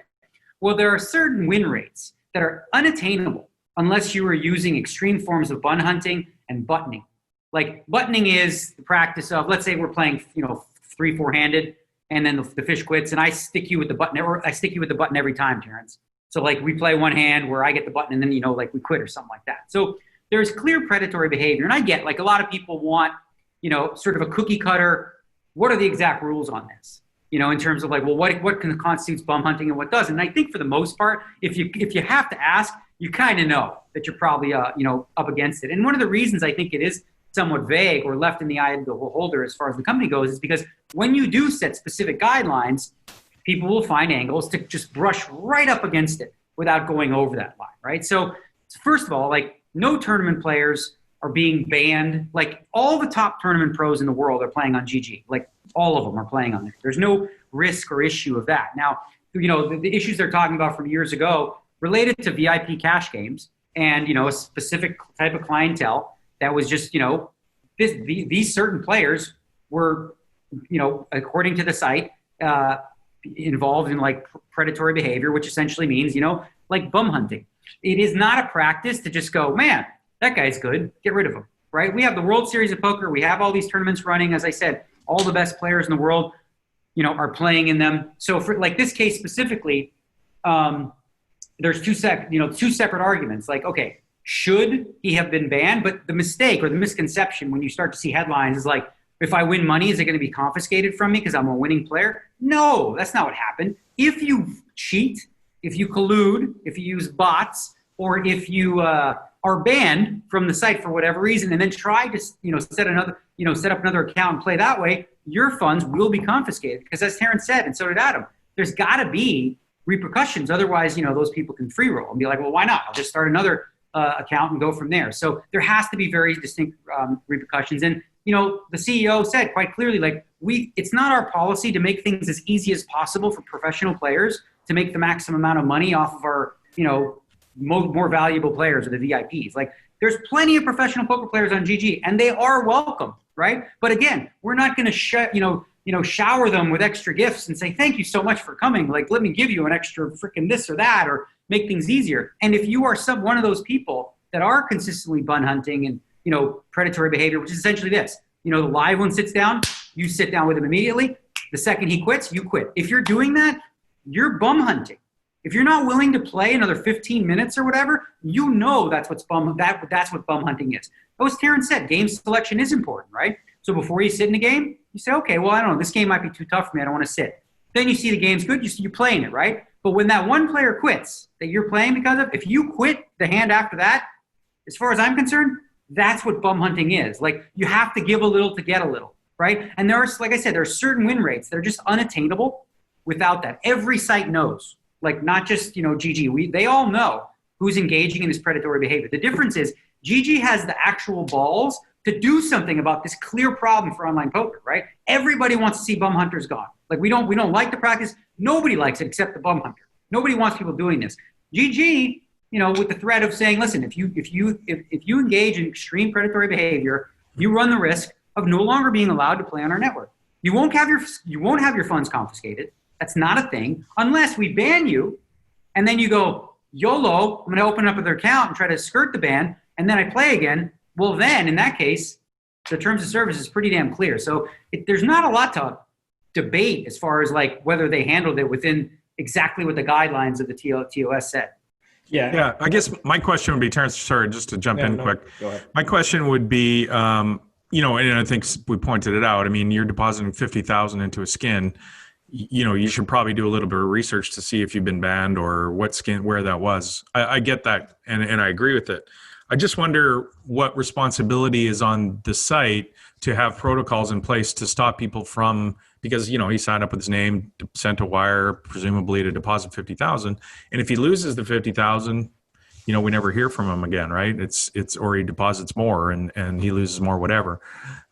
Well, there are certain win rates that are unattainable unless you are using extreme forms of bun hunting and buttoning. Like buttoning is the practice of, let's say we're playing, you know, 3-4-handed, and then the fish quits, and I stick you with the button, or I stick you with the button every time, Terrence. So like we play one hand where I get the button, and then, you know, like we quit or something like that. So there's clear predatory behavior, and I get like a lot of people want, you know, sort of a cookie cutter. What are the exact rules on this? You know, in terms of like, well, what constitutes bum hunting and what doesn't? And I think for the most part, if you have to ask, you kind of know that you're probably you know, up against it. And one of the reasons I think it is somewhat vague or left in the eye of the holder as far as the company goes is because when you do set specific guidelines, people will find angles to just brush right up against it without going over that line, right? So first of all, like no tournament players are being banned. Like all the top tournament pros in the world are playing on GG. Like all of them are playing on there. There's no risk or issue of that. Now, you know, the issues they're talking about from years ago related to VIP cash games and, you know, a specific type of clientele that was just, you know, these certain players were, you know, according to the site, involved in like predatory behavior, which essentially means, you know, like bum hunting. It is not a practice to just go, man, that guy's good, get rid of him, right? We have the World Series of Poker. We have all these tournaments running. As I said, all the best players in the world, you know, are playing in them. So for like this case specifically, there's two separate arguments. Like, okay, should he have been banned? But the mistake or the misconception when you start to see headlines is like, if I win money, is it going to be confiscated from me because I'm a winning player? No, that's not what happened. If you cheat, if you collude, if you use bots, or if you are banned from the site for whatever reason, and then try to, you know, set up another account and play that way, your funds will be confiscated. Because as Terrence said, and so did Adam, there's got to be repercussions. Otherwise, you know, those people can free roll and be like, well, why not? I'll just start another account and go from there. So there has to be very distinct repercussions. And, you know, the CEO said quite clearly, like, it's not our policy to make things as easy as possible for professional players to make the maximum amount of money off of our, you know, more valuable players or the VIPs. Like, there's plenty of professional poker players on GG, and they are welcome, right? But again, we're not going to shower them with extra gifts and say, thank you so much for coming. Like, let me give you an extra freaking this or that, or make things easier. And if you are one of those people that are consistently bun hunting and, you know, predatory behavior, which is essentially this, you know, the live one sits down, you sit down with him immediately. The second he quits, you quit. If you're doing that, you're bum hunting. If you're not willing to play another 15 minutes or whatever, you know that's what bum hunting is. But as Terrence said, game selection is important, right? So before you sit in a game, you say, okay, well, I don't know, this game might be too tough for me, I don't want to sit. Then you see the game's good, you're playing it, right? But when that one player quits that you're playing because of, if you quit the hand after that, as far as I'm concerned, that's what bum hunting is. Like, you have to give a little to get a little, right? And there are, like I said, there are certain win rates that are just unattainable without that. Every site knows, like, not just, you know, GG. They all know who's engaging in this predatory behavior. The difference is GG has the actual balls to do something about this clear problem for online poker, right? Everybody wants to see bum hunters gone. Like, we don't like the practice. Nobody likes it except the bum hunter. Nobody wants people doing this. GG, you know, with the threat of saying, listen, if you engage in extreme predatory behavior, you run the risk of no longer being allowed to play on our network. You won't have your funds confiscated. That's not a thing unless we ban you, and then you go, YOLO, I'm going to open up another account and try to skirt the ban, and then I play again. Well, then in that case, the terms of service is pretty damn clear. So there's not a lot to debate as far as like whether they handled it within exactly what the guidelines of the TOS said. Yeah. I guess my question would be, Terrence, sorry, just to jump in quick. Go ahead. My question would be, you know, and I think we pointed it out. I mean, you're depositing $50,000 into a skin. you should probably do a little bit of research to see if you've been banned or where that was. I get that, and I agree with it. I just wonder what responsibility is on the site to have protocols in place to stop people from, because he signed up with his name, sent a wire, presumably to deposit 50,000, and if he loses the 50,000, we never hear from him again, right? It's or he deposits more and he loses more, whatever.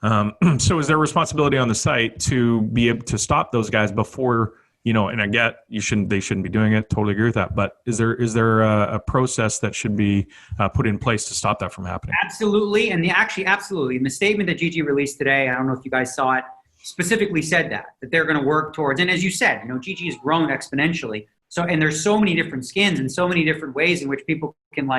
So is there responsibility on the site to be able to stop those guys before, and I get they shouldn't be doing it. Totally agree with that. But is there a process that should be put in place to stop that from happening? Absolutely. And absolutely. And the statement that GG released today, I don't know if you guys saw it, specifically said that they're going to work towards, and as you said, GG has grown exponentially. So, and there's so many different skins and so many different ways in which people can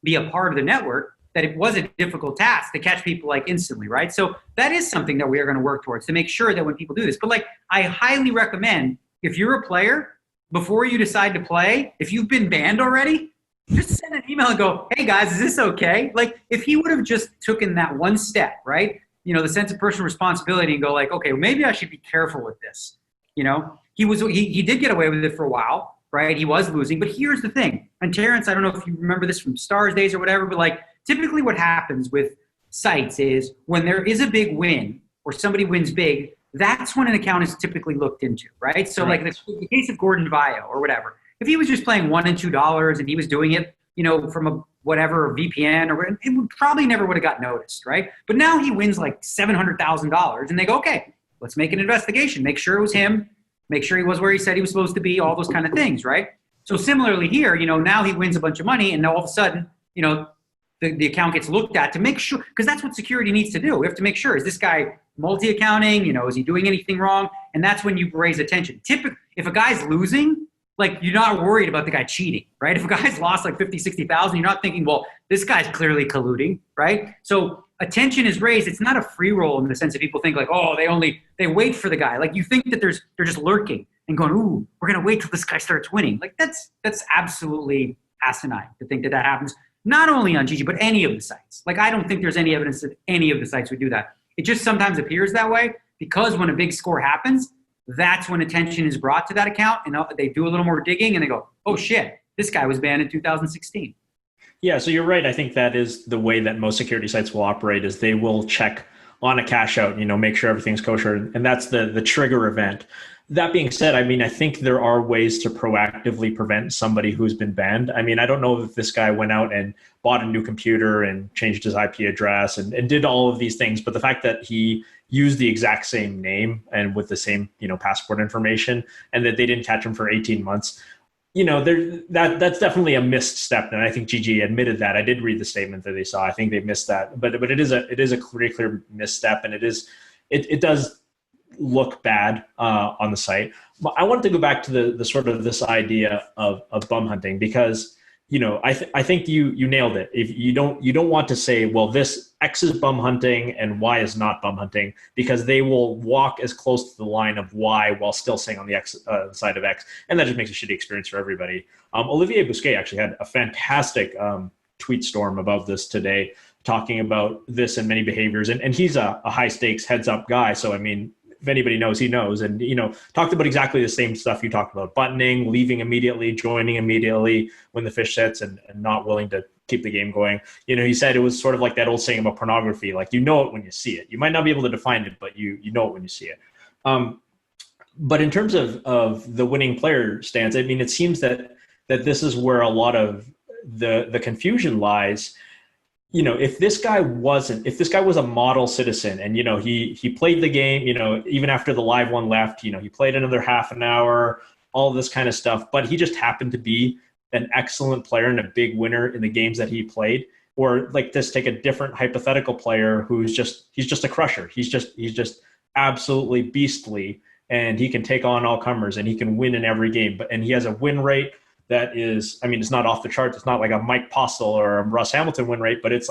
be a part of the network that it was a difficult task to catch people instantly, right? So that is something that we are going to work towards to make sure that when people do this. But I highly recommend, if you're a player, before you decide to play, if you've been banned already, just send an email and go, hey guys, is this okay? If he would have just taken that one step, right? The sense of personal responsibility and go okay, well, maybe I should be careful with this. He did get away with it for a while. Right, he was losing, but here's the thing. And Terrence, I don't know if you remember this from Stars days or whatever, but typically what happens with sites is when there is a big win or somebody wins big, that's when an account is typically looked into, right? So the case of Gordon Vio or whatever, if he was just playing $1 and $2 and he was doing it, from a whatever VPN or it would probably never would have got noticed, right? But now he wins $700,000 and they go, okay, let's make an investigation, make sure it was him. Make sure he was where he said he was supposed to be, all those kind of things, right? So similarly here, now he wins a bunch of money and now all of a sudden, the account gets looked at to make sure, because that's what security needs to do. We have to make sure, is this guy multi-accounting? Is he doing anything wrong? And that's when you raise attention. Typically, if a guy's losing, you're not worried about the guy cheating, right? If a guy's lost 50, 60,000, you're not thinking, well, this guy's clearly colluding, right? So attention is raised. It's not a free roll in the sense that people think they wait for the guy. You think that they're just lurking and going, ooh, we're going to wait till this guy starts winning. That's absolutely asinine to think that happens, not only on GG, but any of the sites. I don't think there's any evidence that any of the sites would do that. It just sometimes appears that way because when a big score happens, that's when attention is brought to that account and they do a little more digging and they go, oh shit, this guy was banned in 2016. Yeah, so you're right. I think that is the way that most security sites will operate is they will check on a cash out, make sure everything's kosher. And that's the trigger event. That being said, I think there are ways to proactively prevent somebody who's been banned. I don't know if this guy went out and bought a new computer and changed his IP address and did all of these things. But the fact that he used the exact same name and with the same, passport information and that they didn't catch him for 18 months, that's definitely a missed step. And I think GG admitted that. I did read the statement that they saw. I think they missed that, but it is a clear misstep, and it does look bad on the site. But I wanted to go back to the sort of this idea of bum hunting because I think you nailed it. If you don't want to say, well, this X is bum hunting and Y is not bum hunting, because they will walk as close to the line of Y while still staying on the X side of X, and that just makes a shitty experience for everybody. Olivier Bousquet actually had a fantastic tweet storm about this today, talking about this and many behaviors, and he's a high stakes heads up guy. So if anybody knows, he knows. And, talked about exactly the same stuff you talked about, buttoning, leaving immediately, joining immediately when the fish sets and not willing to keep the game going. He said it was sort of like that old saying about pornography, you know it when you see it. You might not be able to define it, but you know it when you see it. But in terms of the winning player stance, it seems that this is where a lot of the confusion lies. If this guy was a model citizen and, he played the game, even after the live one left, he played another half an hour, all this kind of stuff, but he just happened to be an excellent player and a big winner in the games that he played. Or take a different hypothetical player he's just a crusher. He's just absolutely beastly and he can take on all comers and he can win in every game, and he has a win rate that is, it's not off the charts. It's not like a Mike Postel or a Russ Hamilton win rate, but it's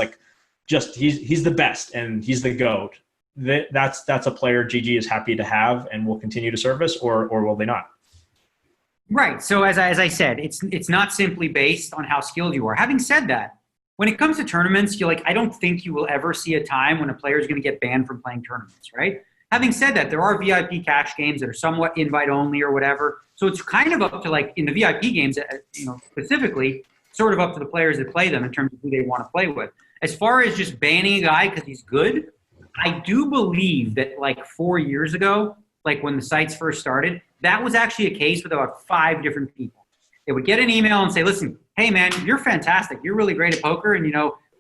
he's the best and he's the GOAT. That's a player GG is happy to have and will continue to service, or will they not? Right. So as I said, it's not simply based on how skilled you are. Having said that, when it comes to tournaments, I don't think you will ever see a time when a player is going to get banned from playing tournaments, right? Having said that, there are VIP cash games that are somewhat invite only or whatever. So it's kind of up to, like, in the VIP games, specifically, sort of up to the players that play them in terms of who they want to play with. As far as just banning a guy because he's good, I do believe that, like, 4 years ago, like when the sites first started, that was actually a case with about 5 different people. They would get an email and say, listen, hey, man, you're fantastic. You're really great at poker, and,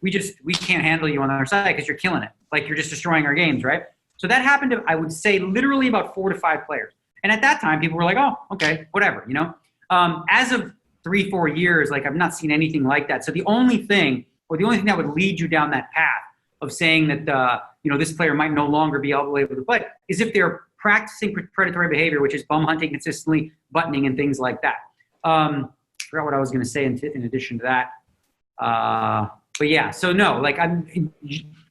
we can't handle you on our site because you're killing it. Like, you're just destroying our games, right? So that happened to, I would say, literally about 4 to 5 players. And at that time, people were like, oh, okay, whatever, As of 3-4 years, like, I've not seen anything like that. So the only thing that would lead you down that path of saying that, this player might no longer be able to play is if they're practicing predatory behavior, which is bum hunting consistently, buttoning, and things like that. Forgot what I was going to say in addition to that. But yeah, so no, like,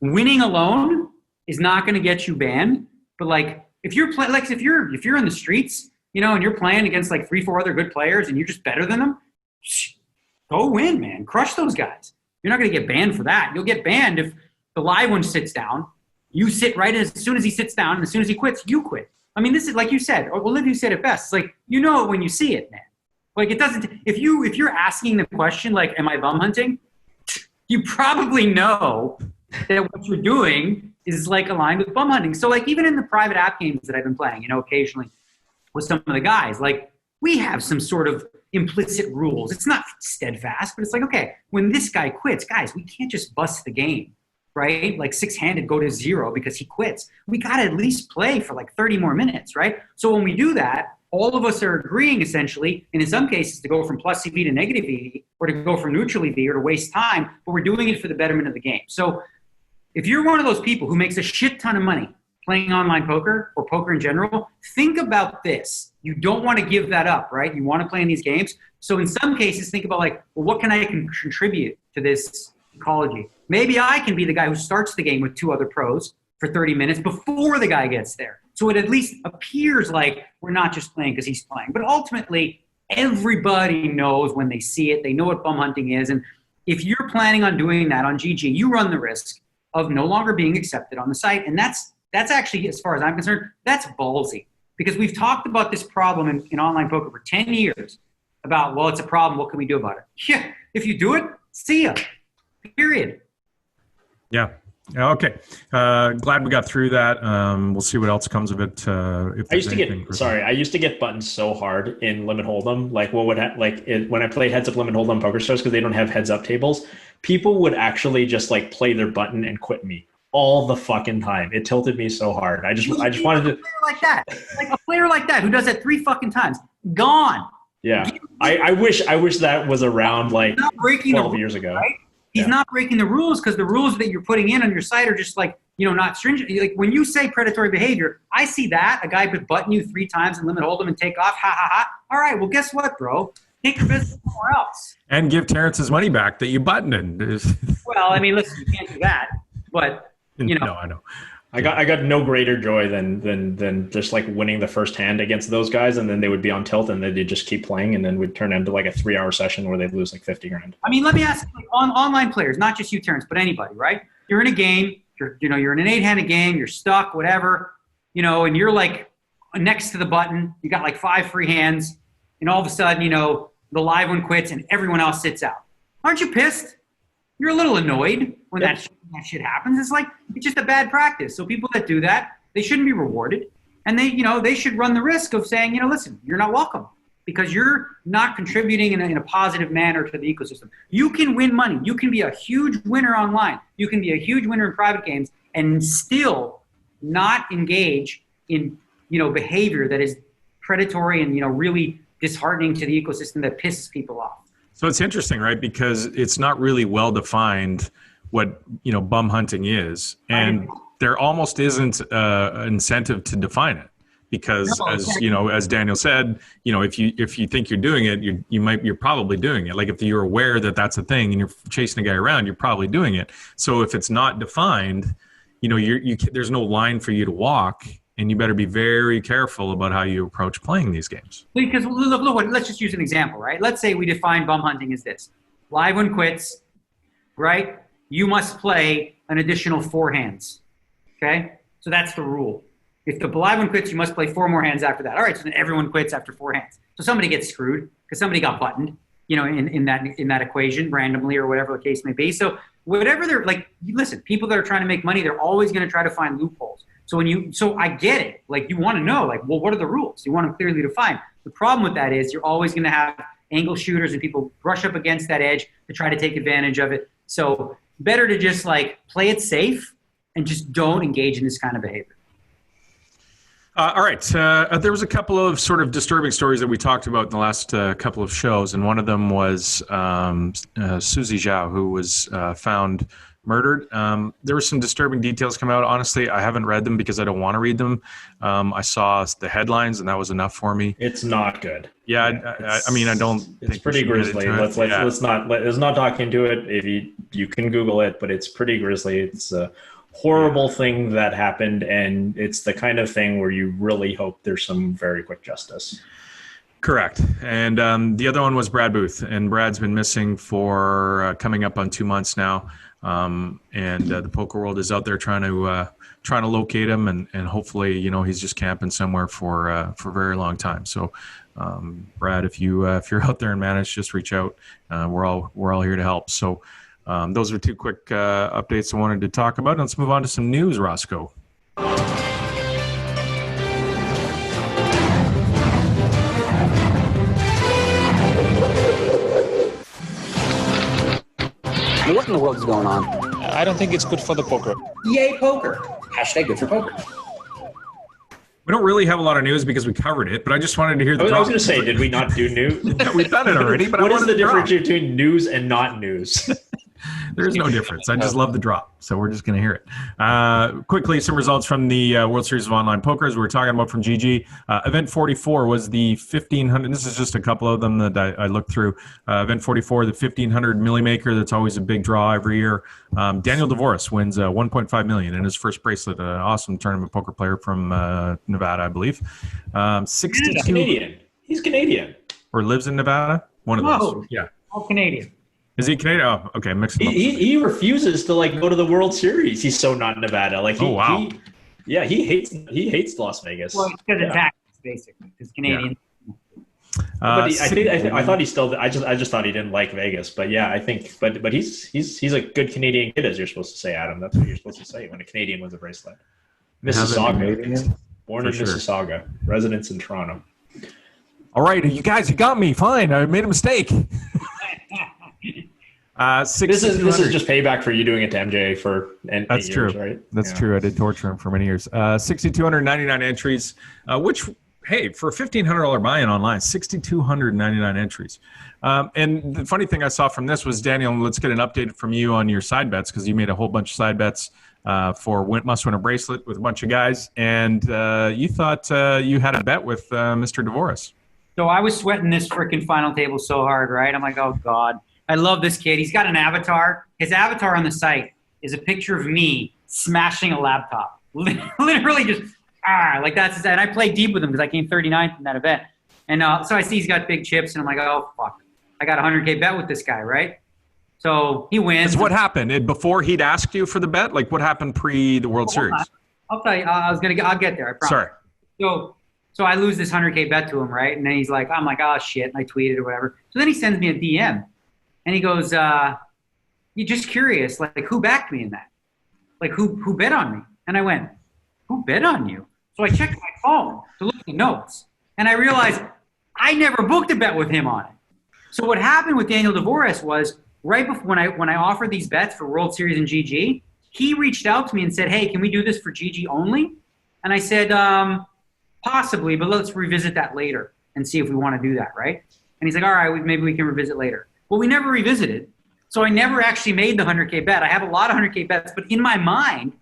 winning alone is not going to get you banned. But, like, if you're in the streets, and you're playing against like 3-4 other good players and you're just better than them, go win, man. Crush those guys. You're not going to get banned for that. You'll get banned if the live one sits down. You sit right as soon as he sits down, and as soon as he quits, you quit. I mean, this is like you said. Olivia said it best. It's like, it when you see it, man. Like, it doesn't. If you're asking the question, like, am I bum hunting? You probably know that what you're doing is, like, aligned with bum hunting. So, like, even in the private app games that I've been playing, occasionally with some of the guys, like, we have some sort of implicit rules. It's not steadfast, but it's like, okay, when this guy quits, guys, we can't just bust the game. Right? Like, 6-handed go to 0 because he quits. We got to at least play for like 30 more minutes, right? So when we do that, all of us are agreeing essentially, and in some cases to go from plus EV to negative EV, or to go from neutral EV, or to waste time, but we're doing it for the betterment of the game. So if you're one of those people who makes a shit ton of money playing online poker or poker in general, think about this. You don't want to give that up, right? You want to play in these games. So in some cases, think about, like, well, what can I contribute to this ecology? Maybe I can be the guy who starts the game with 2 other pros for 30 minutes before the guy gets there. So it at least appears like we're not just playing because he's playing. But ultimately, everybody knows when they see it. They know what bum hunting is. And if you're planning on doing that on GG, you run the risk of no longer being accepted on the site. And that's actually, as far as I'm concerned, that's ballsy. Because we've talked about this problem in online poker for 10 years about, well, it's a problem. What can we do about it? Yeah, if you do it, see ya. Period. Yeah. Okay. Glad we got through that. We'll see what else comes of it. If I used to get buttoned so hard in Limit Hold'em. Like, when I played Heads Up Limit Hold'em poker stars, because they don't have heads up tables, people would actually just, like, play their button and quit me all the fucking time. It tilted me so hard. I just wanted to. A player like that who does that 3 fucking times, gone. Yeah. I wish that was around, like, 12 years ago. Right? He's not breaking the rules, because the rules that you're putting in on your site are just, like, not stringent. Like, when you say predatory behavior, I see that. A guy could button you 3 times and Limit Hold'em and take off. Ha, ha, ha. All right, well, guess what, bro? Take your business somewhere else. And give Terrence his money back that you buttoned. Well, I mean, listen, you can't do that. But, No, I know. I got no greater joy than just, like, winning the first hand against those guys, and then they would be on tilt and they'd just keep playing, and then we'd turn into like a 3-hour session where they'd lose like 50 grand. I mean, let me ask, like, online players, not just you, Terrence, but anybody, right? You're in a game, you're in an 8-handed game, you're stuck, whatever, and you're, like, next to the button, you got like 5 free hands, and all of a sudden, the live one quits and everyone else sits out. Aren't you pissed? You're a little annoyed when that shit happens. It's just a bad practice. So people that do that, they shouldn't be rewarded. And they should run the risk of saying, listen, you're not welcome because you're not contributing in a positive manner to the ecosystem. You can win money. You can be a huge winner online. You can be a huge winner in private games and still not engage in, behavior that is predatory and, really disheartening to the ecosystem that pisses people off. So it's interesting, right? Because it's not really well defined what, bum hunting is. And there almost isn't an incentive to define it. Because as Daniel said, if you think you're doing it, you're probably doing it. Like, if you're aware that that's a thing and you're chasing a guy around, you're probably doing it. So if it's not defined, there's no line for you to walk. And you better be very careful about how you approach playing these games. Because look, let's just use an example, right? Let's say we define bum hunting as this. Live one quits, right? You must play an additional 4 hands, okay? So that's the rule. If the live one quits, you must play 4 more hands after that. All right, so then everyone quits after 4 hands. So somebody gets screwed because somebody got buttoned, in that equation randomly or whatever the case may be. So whatever they're like, listen, people that are trying to make money, they're always going to try to find loopholes. So I get it. Like, you want to know, like, well, what are the rules? You want them clearly defined. The problem with that is you're always going to have angle shooters and people brush up against that edge to try to take advantage of it. So better to just like play it safe and just don't engage in this kind of behavior. All right. There was a couple of sort of disturbing stories that we talked about in the last couple of shows, and one of them was Susie Zhao, who was found murdered. There were some disturbing details come out. Honestly, I haven't read them because I don't want to read them. I saw the headlines, and that was enough for me. It's not good. Yeah, I mean, I don't. It's pretty grisly. Let's not talk into it. If you can Google it, but it's pretty grisly. It's a horrible thing that happened, and it's the kind of thing where you really hope there's some very quick justice. Correct. And the other one was Brad Booth, and Brad's been missing for coming up on 2 months now. And the poker world is out there trying to locate him, and hopefully, he's just camping somewhere for a very long time. So, Brad, if you're out there and manage, just reach out. We're all here to help. So, those are 2 quick updates I wanted to talk about. Let's move on to some news, Roscoe. What in the world is going on? I don't think it's good for the poker. Yay, poker. Hashtag good for poker. We don't really have a lot of news because we covered it, but I just wanted to hear the I was going to say, did we not do news? We've done it already, but what is the difference between news and not news? There's no difference. I just love the drop, so we're just going to hear it. Quickly, some results from the World Series of Online Poker, as we were talking about from GG. Event 44 was the 1,500. This is just a couple of them that I looked through. Event 44, the 1,500 Millie Maker. That's always a big draw every year. Daniel Dvoris wins $1.5 million in his first bracelet. An awesome tournament poker player from Nevada, I believe. 62. He's Canadian. He's Canadian. Or lives in Nevada. One of those. Yeah. All Canadian. Is he Canadian? Oh, okay. Mixed him up. He refuses to go to the World Series. He's so not Nevada. He hates Las Vegas. Well, it's because of taxes, basically. Because Canadian. But I thought he still. I just thought he didn't like Vegas. But yeah, I think. But he's a good Canadian kid, as you're supposed to say, Adam. That's what you're supposed to say when a Canadian wins a bracelet. Mississauga, born in Mississauga, residence in Toronto. All right, you guys, you got me. Fine, I made a mistake. This is just payback for you doing it to MJ for 8 That's years, true. right? That's true. I did torture him for many years. 6,299 entries, which, hey, for a $1,500 buy-in online, 6,299 entries. And the funny thing I saw from this was, Daniel, let's get an update from you on your side bets, because you made a whole bunch of side bets for Must Win a Bracelet with a bunch of guys, and you thought you had a bet with Mr. Dvoris. So I was sweating this freaking final table so hard, right? I'm like, oh, God. I love this kid. He's got an avatar. His avatar on the site is a picture of me smashing a laptop. Literally just, like that's, and I played deep with him because I came 39th in that event. And so I see he's got big chips, and I'm like, oh, fuck. I got a 100K bet with this guy, right? So he wins. So what happened? Before he'd asked you for the bet? Like, what happened pre the World Series? I'll tell you. I'll get there, I promise. Sorry. So I lose this 100K bet to him, right? And then he's like, I'm like, oh, shit. And I tweeted or whatever. So then he sends me a DM. And he goes, you're just curious, like who backed me in that? Like who bet on me? And I went, who bet on you? So I checked my phone to look at the notes. And I realized I never booked a bet with him on it. So what happened with Daniel Dvoris was right before when I offered these bets for World Series and GG, he reached out to me and said, hey, can we do this for GG only? And I said, possibly, but let's revisit that later and see if we want to do that, right? And he's like, all right, maybe we can revisit later. Well, we never revisited. So I never actually made the 100K bet. I have a lot of 100K bets, but in my mind,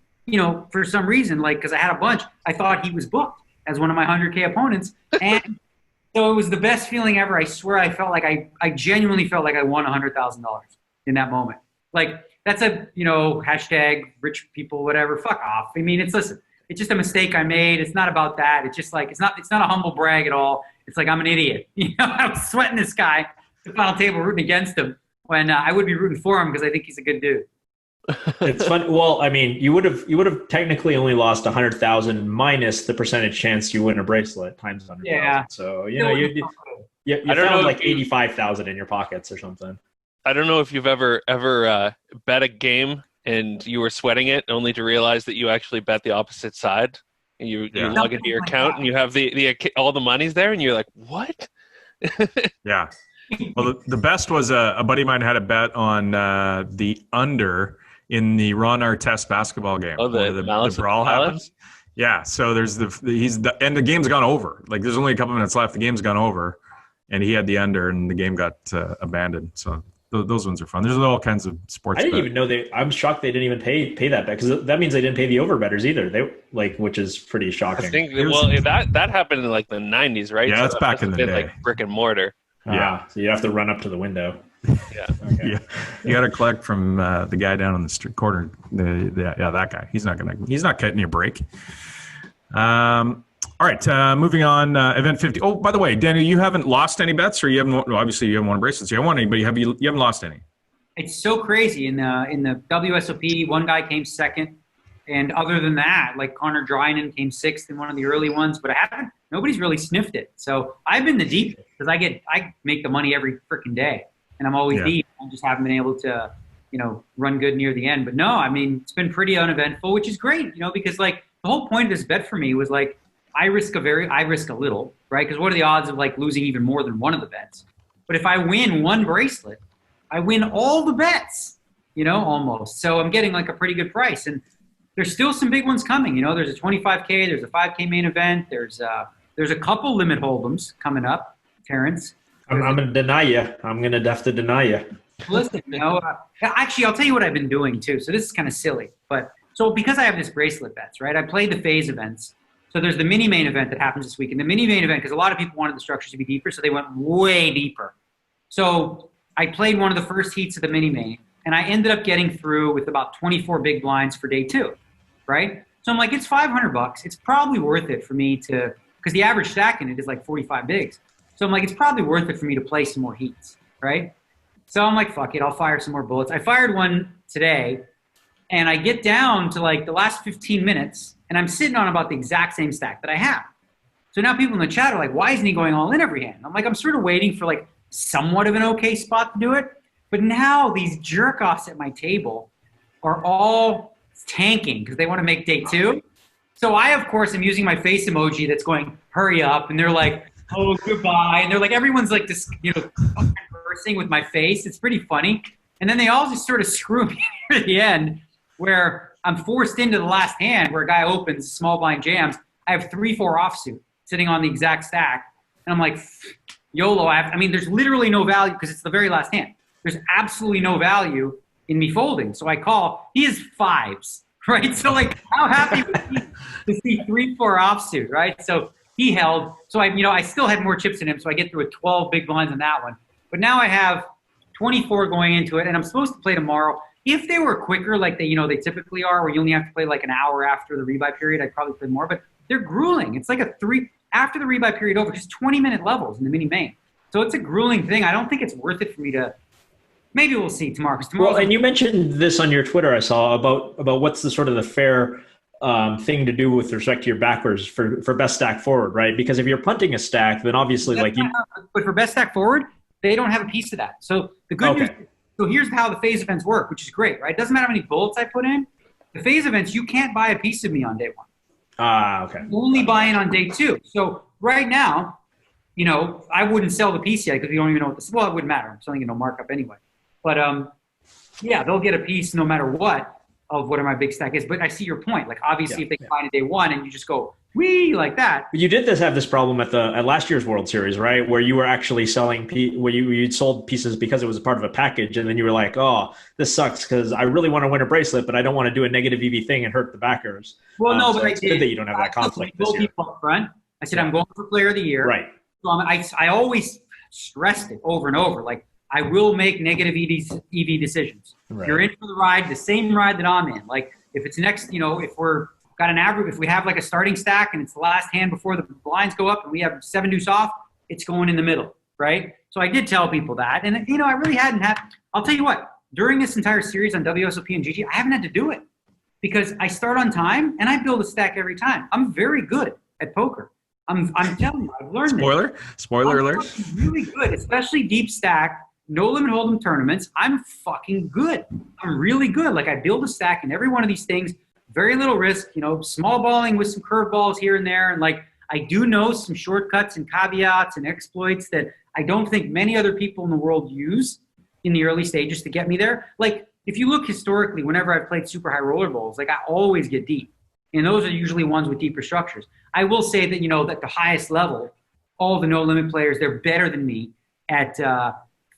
for some reason, because I had a bunch, I thought he was booked as one of my 100K opponents. And so it was the best feeling ever. I swear I felt like I genuinely felt like I won $100,000 in that moment. Like, that's a, hashtag rich people, whatever, fuck off. I mean, it's just a mistake I made. It's not about that. It's just like, it's not a humble brag at all. It's like, I'm an idiot. I was sweating this guy. The final table rooting against him when I would be rooting for him because I think he's a good dude. It's fun. Well, I mean, you would have technically only lost 100,000 minus the percentage chance you win a bracelet times 100,000. Yeah. So you I don't know found if like you- 85,000 in your pockets or something. I don't know if you've ever bet a game and you were sweating it only to realize that you actually bet the opposite side. You Yeah. log into your account and you have the all the money's there and you're like, what? Yeah. Well, the best was a buddy of mine had a bet on the under in the Ron Artest basketball game. Oh, where the the Malice at brawl the Palace? happens. Yeah. So there's and the game's gone over. Like there's only a couple minutes left. The game's gone over, and he had the under, and the game got abandoned. So those ones are fun. There's all kinds of sports. I didn't bet. even know I'm shocked they didn't even pay that bet because that means they didn't pay the over bettors either. Which is pretty shocking. I think It was- that happened in like the 90s, right? Yeah, that's that back must have in the been, day. like brick and mortar. Yeah. So you have to run up to the window. Yeah. Okay. Yeah, you got to collect from the guy down on the street corner. That guy. He's not cutting you a break. All right, moving on. Event 50. Oh, by the way, Daniel, you haven't lost any bets, or you haven't. Well, obviously, you haven't won bracelets. You haven't won any, but you haven't lost any. It's so crazy. In the WSOP, one guy came second. And other than that, like Connor Drynan came sixth in one of the early ones, but nobody's really sniffed it. So I've been the deep because I make the money every freaking day, and I'm always deep. I just haven't been able to, run good near the end. But no, I mean, it's been pretty uneventful, which is great, because like the whole point of this bet for me was like, I risk a little, right? Because what are the odds of like losing even more than one of the bets? But if I win one bracelet, I win all the bets, almost. So I'm getting like a pretty good price. And there's still some big ones coming. There's a 25K, there's a 5K main event, there's a couple limit hold'ems coming up, Terrence. I'm going to deny you. I'm going to have to deny you. Listen, actually, I'll tell you what I've been doing too. So this is kind of silly, but so because I have this bracelet bets, right? I played the phase events. So there's the mini main event that happens this week. And the mini main event, because a lot of people wanted the structures to be deeper, so they went way deeper. So I played one of the first heats of the mini main, and I ended up getting through with about 24 big blinds for day 2. Right? So I'm like, it's $500. It's probably worth it for me to, because the average stack in it is like 45 bigs. So I'm like, it's probably worth it for me to play some more heats, right? So I'm like, fuck it, I'll fire some more bullets. I fired one today, and I get down to like the last 15 minutes, and I'm sitting on about the exact same stack that I have. So now people in the chat are like, why isn't he going all in every hand? I'm like, I'm sort of waiting for like somewhat of an okay spot to do it. But now these jerk-offs at my table are all tanking because they want to make day 2. So I, of course, am using my face emoji that's going, hurry up. And they're like, oh, goodbye. And they're like, everyone's like, this, conversing with my face. It's pretty funny. And then they all just sort of screw me at the end where I'm forced into the last hand where a guy opens small blind jams. I have 3-4 offsuit sitting on the exact stack. And I'm like, YOLO. There's literally no value because it's the very last hand. There's absolutely no value in me folding. So I call, he is 5s, right? So like, how happy was he to see 3-4 offsuit, right? So he held. So I still had more chips in him. So I get through with 12 big blinds on that one. But now I have 24 going into it, and I'm supposed to play tomorrow. If they were quicker, like they typically are, where you only have to play like an hour after the rebuy period, I'd probably play more. But they're grueling. It's like after the rebuy period over, just 20-minute levels in the mini main. So it's a grueling thing. I don't think it's worth it for me to. Maybe we'll see tomorrow. Well, and you mentioned this on your Twitter, I saw, about what's the sort of the fair thing to do with respect to your backers for best stack forward, right? Because if you're punting a stack, then obviously But for best stack forward, they don't have a piece of that. So the good news. So here's how the phase events work, which is great, right? It doesn't matter how many bullets I put in. The phase events, you can't buy a piece of me on day 1. Okay. You only buy in on day 2. So right now, I wouldn't sell the piece yet because we don't even know what well, it wouldn't matter. I'm selling it no markup anyway. But they'll get a piece no matter what of whatever my big stack is. But I see your point. Like obviously, if they find a day 1 and you just go wee like that. You did have this problem at last year's World Series, right? Where you were actually selling where you sold pieces because it was a part of a package, and then you were like, "Oh, this sucks because I really want to win a bracelet, but I don't want to do a negative EV thing and hurt the backers." Well, no, so but it's I did. good that you don't have that conflict this year. People up front. I said I'm going for Player of the Year. Right. So I always stressed it over and over. Like I will make negative EV decisions. Right. You're in for the ride, the same ride that I'm in. Like if it's next, if we're got an average, if we have like a starting stack and it's the last hand before the blinds go up and we have 7 deuce off, it's going in the middle, right? So I did tell people that. And, I really hadn't had, I'll tell you what, during this entire series on WSOP and GG, I haven't had to do it because I start on time and I build a stack every time. I'm very good at poker. I'm telling you, I've learned Spoiler alert. I'm really good, especially deep stack, no limit hold'em tournaments. I'm fucking good. I'm really good. Like I build a stack in every one of these things, very little risk, small balling with some curveballs here and there. And like, I do know some shortcuts and caveats and exploits that I don't think many other people in the world use in the early stages to get me there. Like if you look historically, whenever I've played super high roller bowls, like I always get deep. And those are usually ones with deeper structures. I will say that, at the highest level, all the no limit players, they're better than me at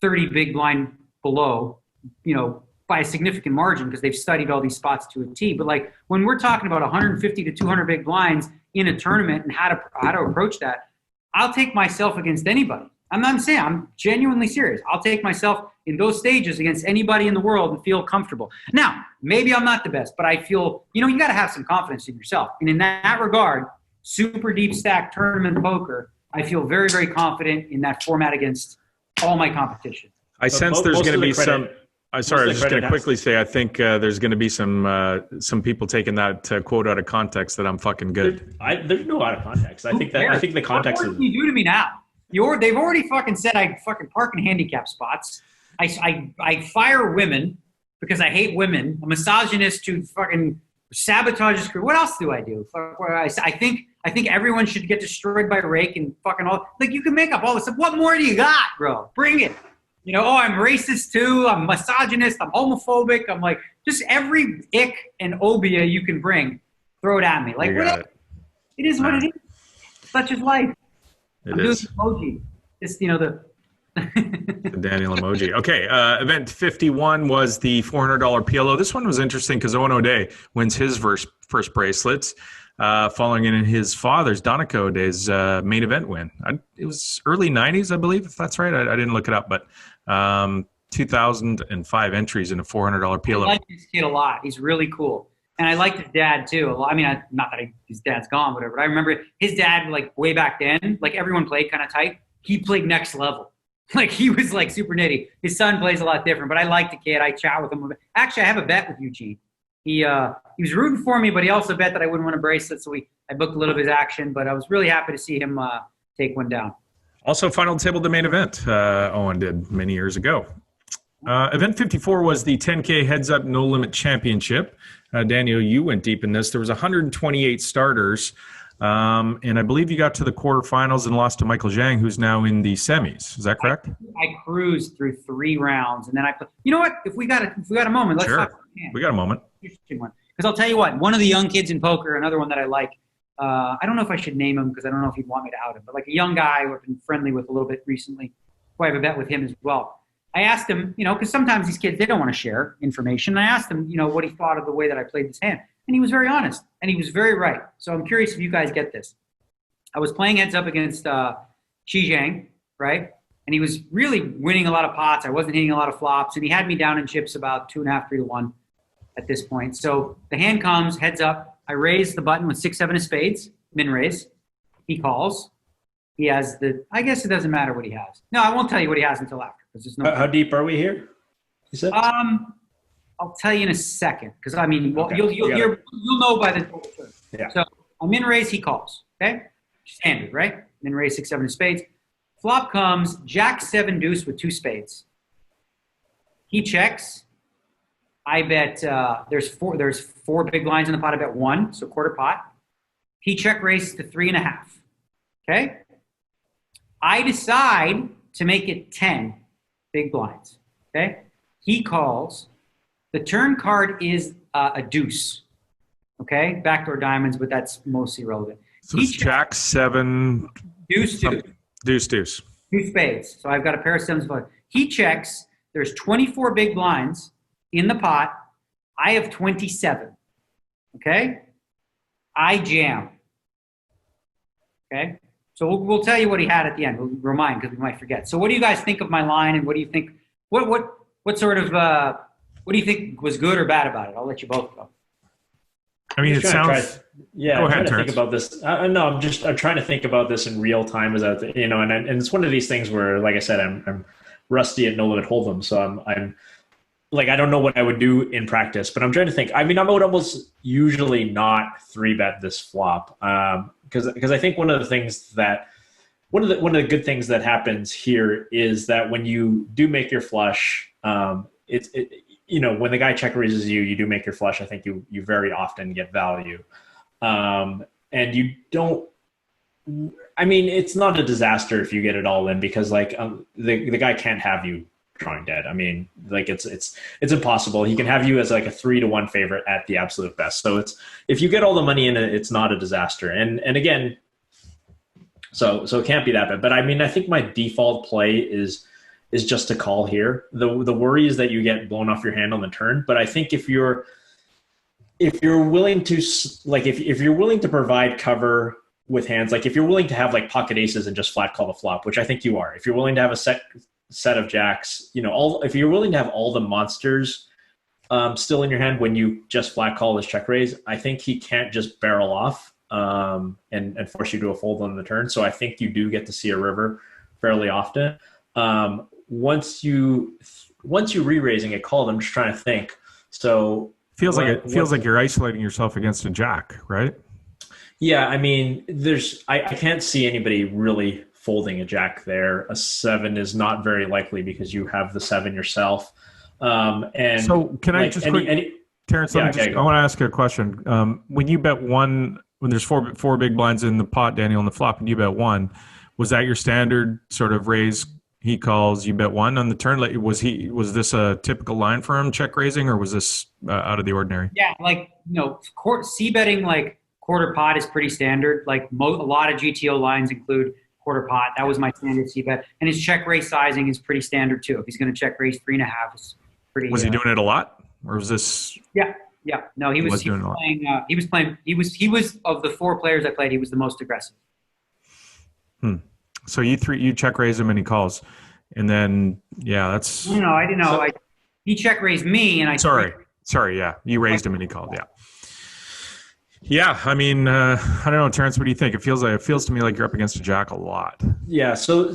30 big blind below, by a significant margin because they've studied all these spots to a T. But like when we're talking about 150 to 200 big blinds in a tournament and how to approach that, I'll take myself against anybody. I'm not saying, I'm genuinely serious. I'll take myself in those stages against anybody in the world and feel comfortable. Now, maybe I'm not the best, but I feel, you got to have some confidence in yourself. And in that regard, super deep stack tournament poker, I feel very, very confident in that format against all my competition. I sense there's going to be some. I'm sorry, I was just going to quickly say I think there's going to be some people taking that quote out of context that I'm fucking good. There's no out of context. I think the context is. What do you do to me now? They've already fucking said I fucking park in handicap spots. I fire women because I hate women. A misogynist who fucking sabotages career. What else do I do? I think everyone should get destroyed by a rake and fucking all. Like you can make up all this stuff. What more do you got, bro? Bring it. I'm racist too. I'm misogynist. I'm homophobic. I'm like just every ick and obia you can bring, throw it at me. Like what? It is what it is. Such is life. I'm doing emoji. It's the Daniel emoji. Okay, event 51 was the $400 PLO. This one was interesting because Owen O'Day wins his first bracelets, following in his father's Donegal O'Day's main event win. It was early 90s, I believe, if that's right. I didn't look it up, but 2005 entries in a $400 PLO. I like this kid a lot. He's really cool. And I liked his dad too. I mean, not that his dad's gone, whatever. But I remember his dad, like way back then, like everyone played kind of tight. He played next level. Like he was like super nitty. His son plays a lot different, but I like the kid. I chat with him. Actually, I have a bet with Eugene. He was rooting for me, but he also bet that I wouldn't win a bracelet. So I booked a little of his action, but I was really happy to see him take one down. Also, final table the main event. Owen did many years ago. Event 54 was the 10K Heads Up No Limit Championship. Daniel, you went deep in this. There was 128 starters, and I believe you got to the quarterfinals and lost to Michael Zhang, who's now in the semis. Is that correct? I cruised through 3 rounds, and then I put. You know what? If we got a moment, let's talk. We got a moment. Interesting one. Because I'll tell you what, one of the young kids in poker, another one that I like. I don't know if I should name him because I don't know if he'd want me to out him, but like a young guy who I've been friendly with a little bit recently, who I have a bet with him as well. I asked him, because sometimes these kids, they don't want to share information. I asked him, what he thought of the way that I played this hand. And he was very honest. And he was very right. So I'm curious if you guys get this. I was playing heads up against Xi Zhang, right? And he was really winning a lot of pots. I wasn't hitting a lot of flops. And he had me down in chips about 2.5, 3 to 1 at this point. So the hand comes, heads up. I raise the button with 6, 7 of spades, min raise. He calls. He has I guess it doesn't matter what he has. No, I won't tell you what he has until after. There's no How deep are we here? You said? I'll tell you in a second because you'll know by the turn. Yeah. So I'm in raise, he calls. Okay, standard, right? Min raise 6, 7 of spades. Flop comes Jack 7 deuce with 2 spades. He checks. I bet there's 4 big blinds in the pot. I bet 1, so quarter pot. He check raises to 3.5. Okay. I decide to make it 10 big blinds. Okay. He calls. The turn card is a deuce. Okay. Backdoor diamonds, but that's mostly relevant. So it's Jack 7. Deuce. 2 spades. So I've got a pair of 7s. He checks. There's 24 big blinds in the pot. I have 27. Okay. I jam. Okay. So we'll tell you what he had at the end. We'll remind because we might forget. So what do you guys think of my line, and what do you think? What sort of what do you think was good or bad about it? I'll let you both go. I mean, it sounds. Yeah, go I'm ahead, trying to think about this. No, I'm trying to think about this in real time, and it's one of these things where, like I said, I'm rusty at no limit hold'em, so I'm like, I don't know what I would do in practice, but I'm trying to think. I mean, I would almost usually not 3-bet this flop, because I think one of the good things that happens here is that when you do make your flush, when the guy check raises you, you do make your flush. I think you very often get value, and you don't. I mean, it's not a disaster if you get it all in, because like the guy can't have you drawing dead. I mean, like it's impossible. He can have you as like a 3-1 favorite at the absolute best. So if you get all the money in it, it's not a disaster. And again, so it can't be that bad. But I mean, I think my default play is just to call here. The worry is that you get blown off your hand on the turn. But I think if you're willing to, like, if you're willing to provide cover with hands, like if you're willing to have like pocket aces and just flat call the flop, which I think you are, if you're willing to have a set of jacks, if you're willing to have all the monsters still in your hand when you just flat call his check raise, I think he can't just barrel off and force you to a fold on the turn. So I think you do get to see a river fairly often. Once you re-raising a call, I'm just trying to think. So feels like you're isolating yourself against a jack, right? Yeah, I mean, I can't see anybody really folding a jack there. A 7 is not very likely because you have the 7 yourself. And so can I just Terrence? I want to ask you a question. When you bet one, when there's four big blinds in the pot, Daniel, on the flop, and you bet one, was that your standard sort of raise? He calls, you bet one on the turn. Like, was this a typical line for him, check raising, or was this out of the ordinary? Yeah, like c betting like quarter pot is pretty standard. Like a lot of GTO lines include quarter pot. That was my standard c bet, and his check raise sizing is pretty standard too. If he's going to check raise 3.5, it's pretty. Was he doing it a lot, or was this? Yeah. No, he was doing playing. He was playing. He was of the 4 players I played, he was the most aggressive. So you check raise him and he calls, and then that's. No, I didn't know. He check raised me, and I. Sorry. Yeah, you raised him and he called. Yeah. Yeah, I mean, I don't know, Terrence. What do you think? It feels to me like you're up against a jack a lot. Yeah. So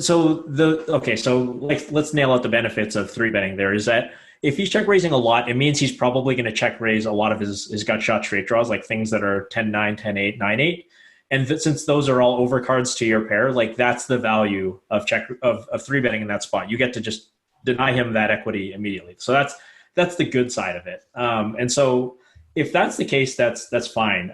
let's nail out the benefits of 3-betting. There is that if he's check raising a lot, it means he's probably going to check raise a lot of his gut shot straight draws, like things that are 10-9, 10-8, 9-8. And since those are all overcards to your pair, like that's the value of 3-betting in that spot. You get to just deny him that equity immediately. So that's the good side of it. And so if that's the case, that's fine.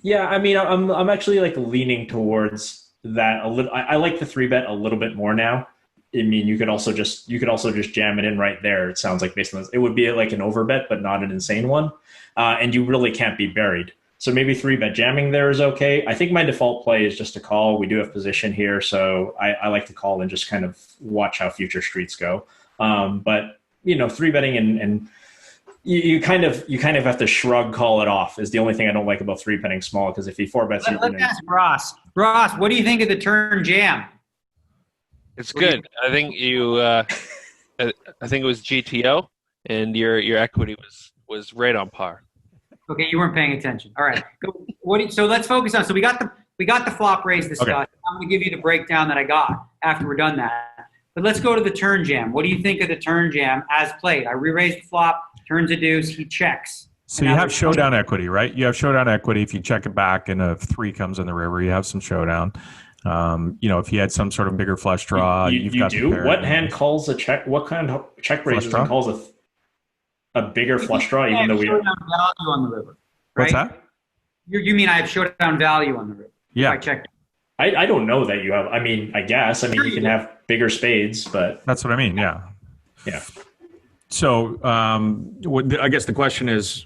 Yeah, I mean, I'm actually like leaning towards that a little. I like the 3-bet a little bit more now. I mean, you could also just jam it in right there. It sounds like based on this, it would be like an overbet, but not an insane one. And you really can't be buried. So maybe 3-bet jamming there is okay. I think my default play is just to call. We do have position here, so I like to call and just kind of watch how future streets go. But 3-betting and you kind of have to shrug, call it off is the only thing I don't like about 3-betting small, because if he 4-bets you. Let's ask Ross. Ross, what do you think of the turn jam? It's good. I think I think it was GTO, and your equity was right on par. Okay, you weren't paying attention. All right. So let's focus on. So we got the flop raise discussed. Okay. I'm going to give you the breakdown that I got after we're done that. But let's go to the turn jam. What do you think of the turn jam as played? I re-raised the flop, turns a deuce, he checks. So you have showdown equity, right? You have showdown equity if you check it back and a 3 comes in the river. You have some showdown. If he had some sort of bigger flush draw, you've got do. What hand calls a check? What kind of check raises and calls a bigger flush draw? Even though we have showdown value on the river. Right? What's that? You mean I have showdown value on the river? Yeah. I checked. I don't know that you have. I mean, I guess. I mean, you can have bigger spades, but that's what I mean. Yeah. Yeah. So I guess the question is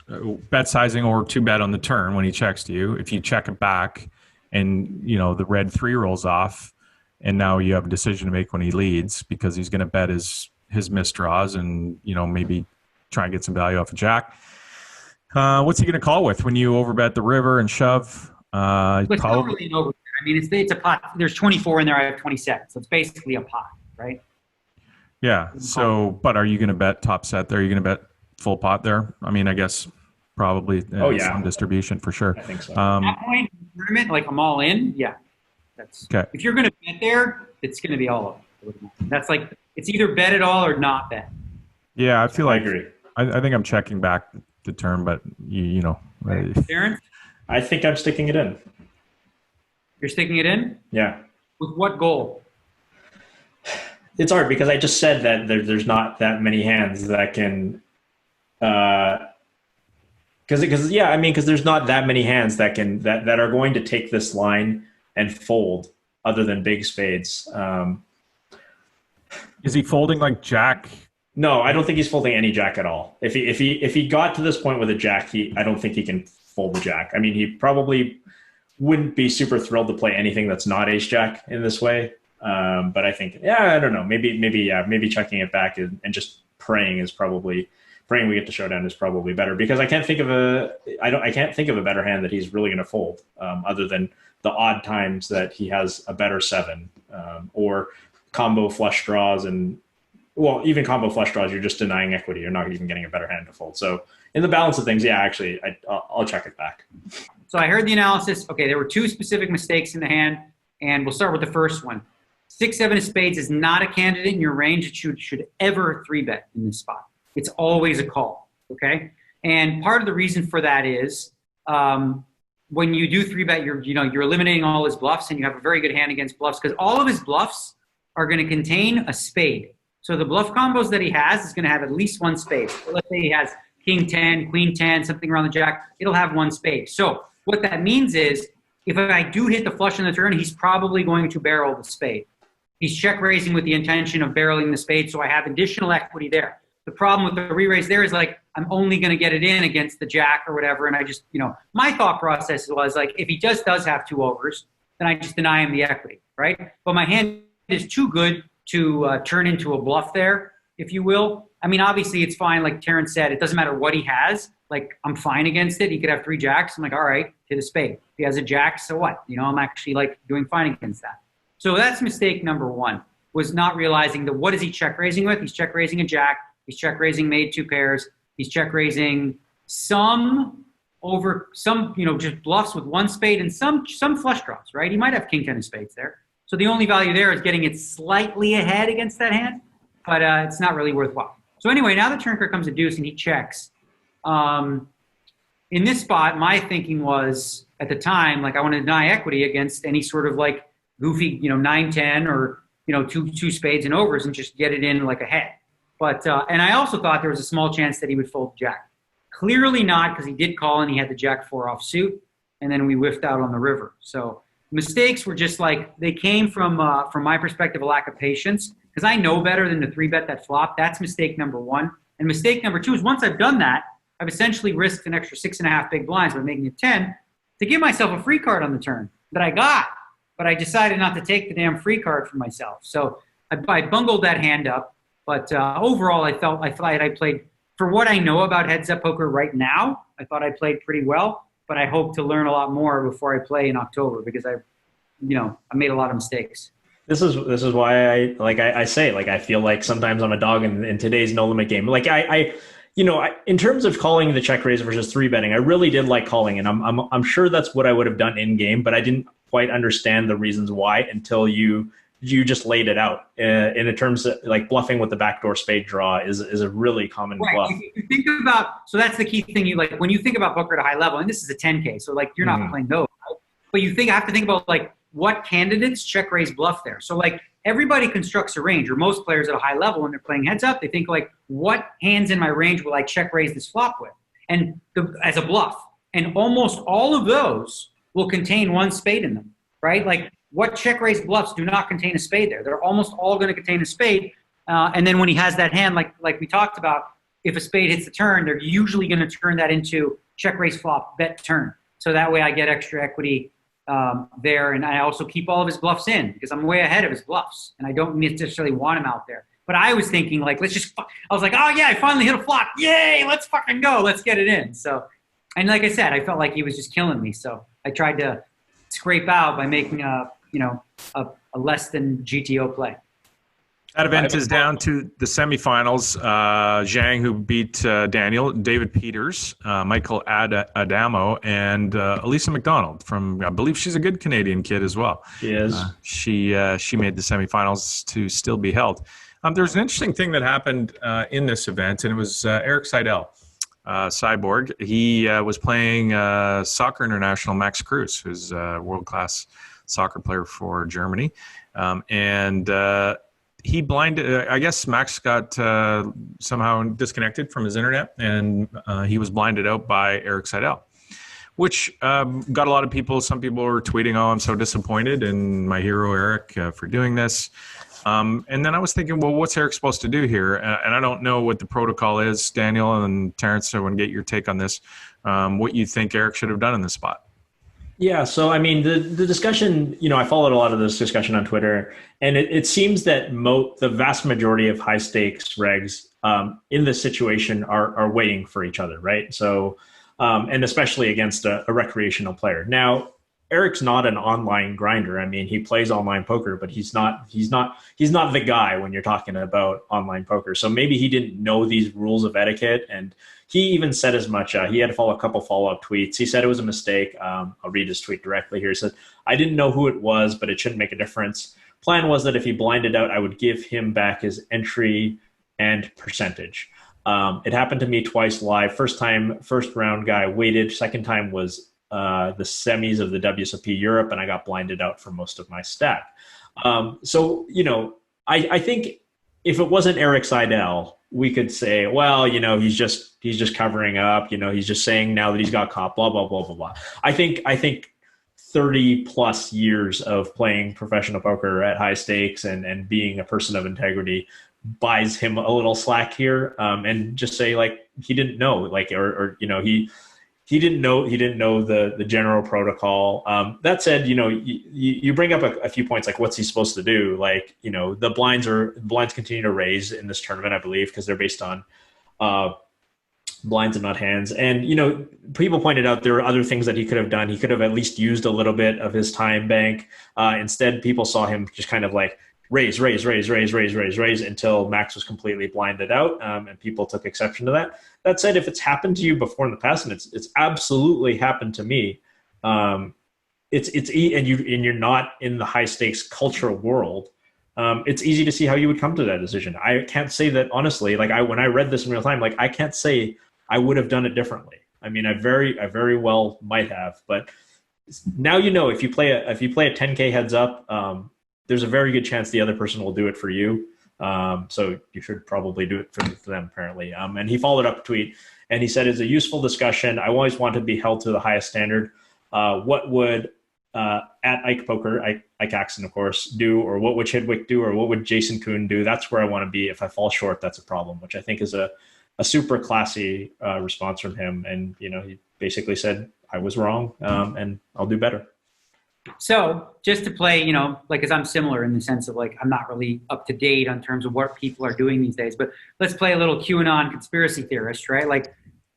bet sizing or 2-bet on the turn when he checks to you. If you check it back and, the red 3 rolls off, and now you have a decision to make when he leads because he's going to bet his missed draws and, maybe try and get some value off a jack. What's he going to call with when you overbet the river and shove? It's not really an overbet. I mean, it's a pot. There's 24 in there. I have 27. So it's basically a pot, right? Yeah. So, but are you going to bet top set there? Are you going to bet full pot there? I mean, I guess probably some distribution for sure. I think so. At that point, tournament, like I'm all in. Yeah. That's okay. If you're going to bet there, it's going to be all over. That's like, it's either bet it all or not bet. Yeah, I feel I like agree. I think I'm checking back the turn, but you know, Darren, I think I'm sticking it in. you're sticking it in? Yeah. With what goal? It's hard because I just said that there's not that many hands that can, because yeah, I mean, because there's not that many hands that can that are going to take this line and fold other than big spades. is he folding like Jack? No, I don't think he's folding any jack at all. If he got to this point with a jack, I don't think he can fold the jack. I mean, he probably wouldn't be super thrilled to play anything that's not ace jack in this way. But I think, yeah, I don't know. Maybe checking it back and just praying we get the showdown is probably better, because I can't think of a better hand that he's really going to fold, other than the odd times that he has a better 7, or combo flush draws, and well, even combo flush draws, you're just denying equity. You're not even getting a better hand to fold. So in the balance of things, yeah, actually, I'll check it back. So I heard the analysis. Okay, there were 2 specific mistakes in the hand, and we'll start with the first one. 6-7 of spades is not a candidate in your range. It should ever 3-bet in this spot. It's always a call, okay? And part of the reason for that is when you do 3-bet, you're eliminating all his bluffs, and you have a very good hand against bluffs, because all of his bluffs are going to contain a spade. So the bluff combos that he has is going to have at least 1 spade. So let's say he has king 10, queen 10, something around the jack. It'll have 1 spade. So what that means is if I do hit the flush on the turn, he's probably going to barrel the spade. He's check raising with the intention of barreling the spade, so I have additional equity there. The problem with the re-raise there is like I'm only going to get it in against the jack or whatever, and I just, my thought process was like if he just does have 2 overs, then I just deny him the equity, right? But my hand is too good to turn into a bluff there, if you will. I mean, obviously it's fine. Like Terrence said, it doesn't matter what he has. Like I'm fine against it. He could have 3 jacks. I'm like, all right, hit a spade. If he has a jack, so what? I'm actually like doing fine against that. So that's mistake number 1, was not realizing that what is he check raising with? He's check raising a jack. He's check raising made 2 pairs. He's check raising some just bluffs with 1 spade and some flush draws, right? He might have king 10 of spades there. So the only value there is getting it slightly ahead against that hand, but it's not really worthwhile. So anyway, now the turn card comes a deuce and he checks. In this spot, my thinking was at the time, like I want to deny equity against any sort of like goofy, 9-10 or, two spades and overs and just get it in like a head. But, and I also thought there was a small chance that he would fold jack. Clearly not, because he did call and he had the jack 4 offsuit, and then we whiffed out on the river. So mistakes were just like, they came from my perspective, a lack of patience, because I know better than to 3-bet that flop. That's mistake number 1. And mistake number 2 is once I've done that, I've essentially risked an extra 6.5 big blinds by making it 10 to give myself a free card on the turn that I got. But I decided not to take the damn free card for myself. So I bungled that hand up. But overall, I thought I played, for what I know about heads-up poker right now, I thought I played pretty well. But I hope to learn a lot more before I play in October, because I made a lot of mistakes. This is why I say I feel like sometimes I'm a dog in today's no limit game. Like in terms of calling the check raise versus 3-betting, I really did like calling, and I'm sure that's what I would have done in game, but I didn't quite understand the reasons why until you just laid it out. In terms of like bluffing with the backdoor spade draw is a really common bluff. You think about, so that's the key thing. When you think about poker at a high level, and this is a 10K, so like you're not playing those, right? But I have to think about like what candidates check raise bluff there. So like everybody constructs a range, or most players at a high level when they're playing heads up, they think like what hands in my range will I check raise this flop with, and as a bluff, and almost all of those will contain 1 spade in them, right? Like what check raise bluffs do not contain a spade there? They're almost all going to contain a spade. And then when he has that hand, like we talked about, if a spade hits the turn, they're usually going to turn that into check raise flop bet turn. So that way I get extra equity there, and I also keep all of his bluffs in because I'm way ahead of his bluffs, and I don't necessarily want him out there. But I was thinking like, I was like, oh yeah, I finally hit a flop. Yay, let's fucking go. Let's get it in. So, and like I said, I felt like he was just killing me. So I tried to scrape out by making a less than GTO play. That event is down to the semifinals. Zhang, who beat Daniel, David Peters, Michael Adamo, and Elisa McDonald from, I believe she's a good Canadian kid as well. She is. She made the semifinals to still be held. There's an interesting thing that happened in this event, and it was Eric Seidel, Cyborg. He was playing Soccer International Max Cruz, who's a world-class soccer player for Germany. And he blinded, I guess Max got somehow disconnected from his internet, and he was blinded out by Eric Seidel, which got a lot of people. Some people were tweeting, "Oh, I'm so disappointed in my hero Eric for doing this." And then I was thinking, well, what's Eric supposed to do here? And I don't know what the protocol is, Daniel and Terrence. So I want to get your take on this. What you think Eric should have done in this spot? Yeah, so I mean, the discussion, I followed a lot of this discussion on Twitter, and it seems that the vast majority of high stakes regs in this situation are waiting for each other, right? So, and especially against a recreational player. Now, Eric's not an online grinder. I mean, he plays online poker, but he's not the guy when you're talking about online poker. So maybe he didn't know these rules of etiquette, and he even said as much. He had to follow a couple follow-up tweets. He said it was a mistake. I'll read his tweet directly here. He said, "I didn't know who it was, but it shouldn't make a difference. Plan was that if he blinded out, I would give him back his entry and percentage. It happened to me twice live. First time, first round guy waited. Second time was the semis of the WSOP Europe, and I got blinded out for most of my stack." So, I think if it wasn't Eric Seidel, we could say, well, he's just covering up, he's just saying now that he's got caught, blah, blah, blah, blah, blah. I think 30 plus years of playing professional poker at high stakes and being a person of integrity buys him a little slack here, and just say like, he didn't know, like, he didn't know the general protocol. That said, you bring up a few points, like what's he supposed to do? Like, the blinds continue to raise in this tournament, I believe, because they're based on blinds and not hands. And, people pointed out there are other things that he could have done. He could have at least used a little bit of his time bank. Instead, people saw him just kind of like raise until Max was completely blinded out, and people took exception to that. That said, if it's happened to you before in the past, and it's absolutely happened to me, and you're not in the high stakes cultural world, it's easy to see how you would come to that decision. I can't say that honestly. Like when I read this in real time, like I can't say I would have done it differently. I mean, I very well might have, but now if you play a 10K heads up, there's a very good chance the other person will do it for you. So you should probably do it for them, apparently. And he followed up a tweet, and he said, "It's a useful discussion. I always want to be held to the highest standard. What would at Ike Poker, Ike Axton, of course, do, or what would Chidwick do, or what would Jason Kuhn do? That's where I want to be. If I fall short, that's a problem," which I think is a super classy response from him. And, he basically said, "I was wrong, and I'll do better." So just to play, because I'm similar in the sense of like, I'm not really up to date on terms of what people are doing these days, but let's play a little QAnon conspiracy theorist, right? Like,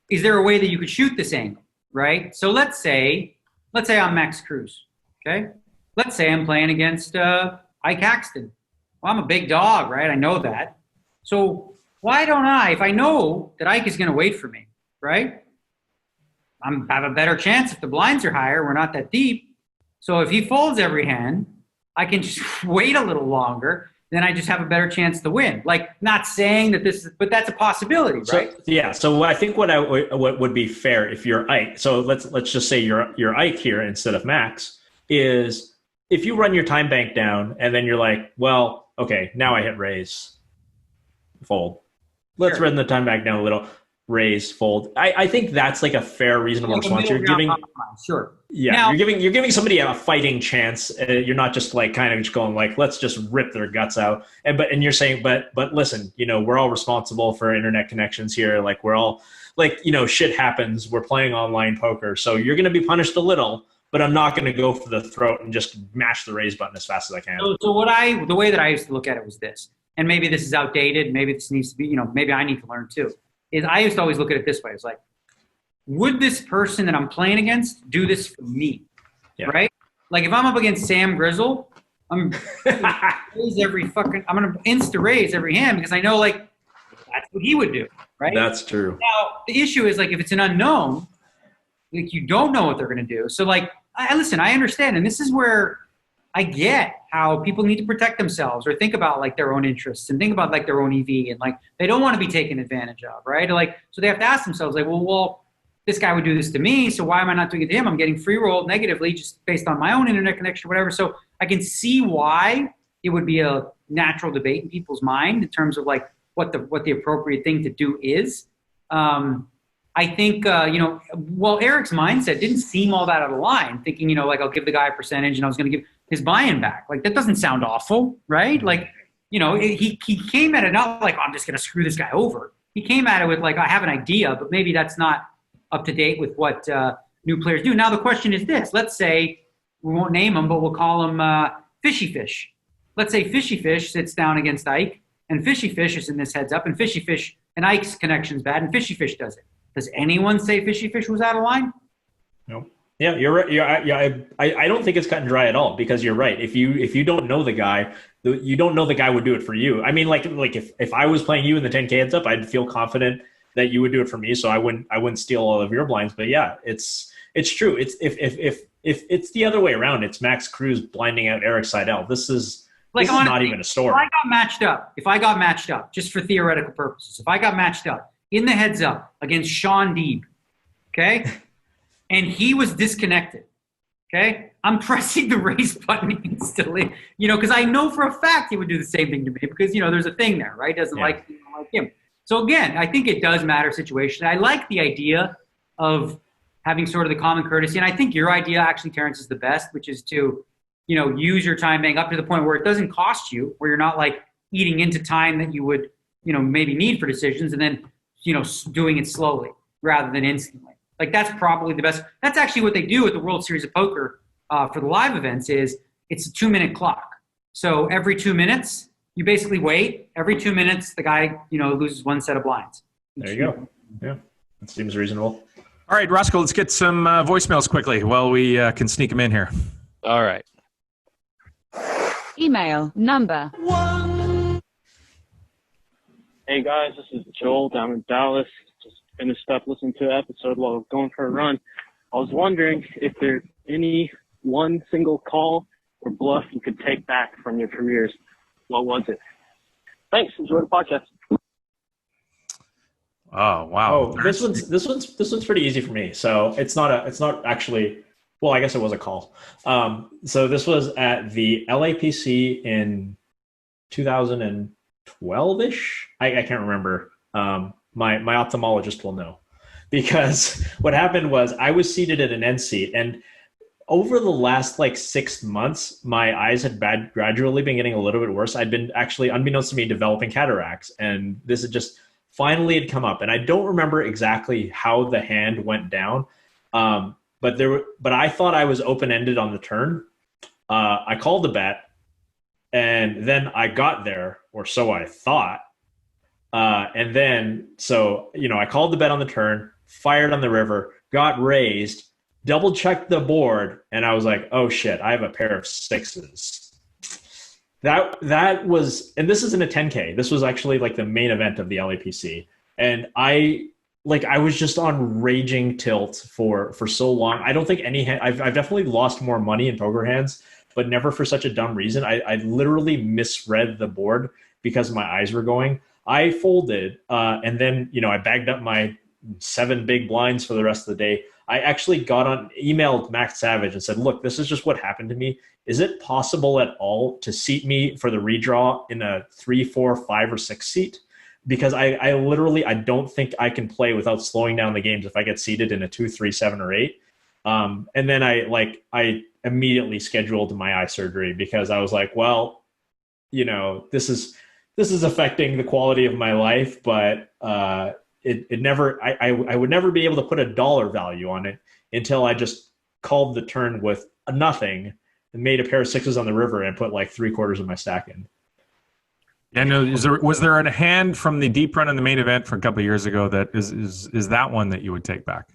is there a way that you could shoot this angle, right? So let's say I'm Max Cruz, okay? Let's say I'm playing against Ike Axton. Well, I'm a big dog, right? I know that. So why don't I, if I know that Ike is going to wait for me, right? I have a better chance if the blinds are higher, we're not that deep. So if he folds every hand, I can just wait a little longer. Then I just have a better chance to win. Like, not saying that but that's a possibility, right? So I think what would be fair if you're Ike. So let's just say you're Ike here instead of Max. Is if you run your time bank down and then you're like, well, okay, now I hit raise, fold. Let's run the time bank down a little. Raise, fold. I think that's like a fair, reasonable response. You're giving, sure. Yeah, now, you're giving somebody a fighting chance. You're not just like kind of just going like, let's just rip their guts out. And you're saying, but listen, we're all responsible for internet connections here. Like we're all like, shit happens. We're playing online poker, so you're going to be punished a little. But I'm not going to go for the throat and just mash the raise button as fast as I can. So the way that I used to look at it was this, and maybe this is outdated. Maybe this needs to be, maybe I need to learn too. Is I used to always look at it this way. It's like, would this person that I'm playing against do this for me? Yeah. Right? Like if I'm up against Sam Grizzle, I'm gonna insta raise every hand because I know like that's what he would do. Right? That's true. Now the issue is like if it's an unknown, like you don't know what they're gonna do. So like listen, I understand, and this is where I get how people need to protect themselves or think about like their own interests and think about like their own EV and like they don't want to be taken advantage of, right? Like, so they have to ask themselves like, well, this guy would do this to me, so why am I not doing it to him? I'm getting free rolled negatively just based on my own internet connection or whatever. So I can see why it would be a natural debate in people's mind in terms of like what the appropriate thing to do is. I think, Eric's mindset didn't seem all that out of line, thinking, like I'll give the guy a percentage and I was going to give his buy-in back. Like that doesn't sound awful, right? Like, he came at it not like, oh, I'm just going to screw this guy over. He came at it with like, I have an idea, but maybe that's not up to date with what new players do. Now the question is this. Let's say, we won't name him, but we'll call him Fishy Fish. Let's say Fishy Fish sits down against Ike, and Fishy Fish is in this heads up, and Fishy Fish and Ike's connection's bad, and Fishy Fish does it. Does anyone say Fishy Fish was out of line? No. Yeah, you're right. I don't think it's cut and dry at all, because you're right. If you don't know the guy, you don't know the guy would do it for you. I mean, like if I was playing you in the 10K heads up, I'd feel confident that you would do it for me, so I wouldn't steal all of your blinds. But yeah, it's true. It's if it's the other way around, it's Max Cruz blinding out Eric Seidel. This is not even a story. If I got matched up, just for theoretical purposes, if I got matched up in the heads up against Sean Deeb, okay, and he was disconnected, okay, I'm pressing the raise button instantly, because I know for a fact he would do the same thing to me because, there's a thing there, right? Doesn't like him. So again, I think it does matter situation. I like the idea of having sort of the common courtesy, and I think your idea actually, Terrence, is the best, which is to, use your time bank up to the point where it doesn't cost you, where you're not like eating into time that you would, maybe need for decisions, and then, doing it slowly rather than instantly. Like that's probably the best. That's actually what they do at the World Series of Poker for the live events. Is it's a 2-minute clock. So every 2 minutes, you basically wait. Every 2 minutes, the guy, loses one set of blinds. There you go. Yeah, that seems reasonable. All right, Roscoe, let's get some voicemails quickly while we can sneak them in here. All right. Email number 1. Hey guys, this is Joel down in Dallas. Just finished up listening to an episode while going for a run. I was wondering if there's any one single call or bluff you could take back from your premieres. What was it? Thanks. Enjoy the podcast. Oh wow! Oh, this one's pretty easy for me. So it's not actually. Well, I guess it was a call. So this was at the LAPC in 2012-ish. I can't remember. My ophthalmologist will know, because what happened was I was seated at an end seat, and over the last 6 months, my eyes had gradually been getting a little bit worse. I'd been actually, unbeknownst to me, developing cataracts, and this had just finally had come up. And I don't remember exactly how the hand went down. But I thought I was open-ended on the turn. I called the bet, and then I got there, or so I thought. And then, I called the bet on the turn, fired on the river, got raised, double-checked the board, and I was like, oh shit, I have a pair of sixes. That was, and this isn't a 10K. This was actually the main event of the LAPC. And I was just on raging tilt for so long. I don't think any hand, I've definitely lost more money in poker hands, but never for such a dumb reason. I literally misread the board because my eyes were going. I folded, and then, I bagged up my 7 big blinds for the rest of the day. I actually emailed Max Savage and said, look, this is just what happened to me. Is it possible at all to seat me for the redraw in a 3, 4, 5, or 6 seat? Because I literally don't think I can play without slowing down the games if I get seated in a 2, 3, 7, or 8. And then I immediately scheduled my eye surgery because I was like, well, this is affecting the quality of my life, but it never, I would never be able to put a dollar value on it until I just called the turn with a nothing and made a pair of sixes on the river and put 3/4 of my stack in. Yeah, no. Was there a hand from the deep run in the main event for a couple of years ago that is that one that you would take back?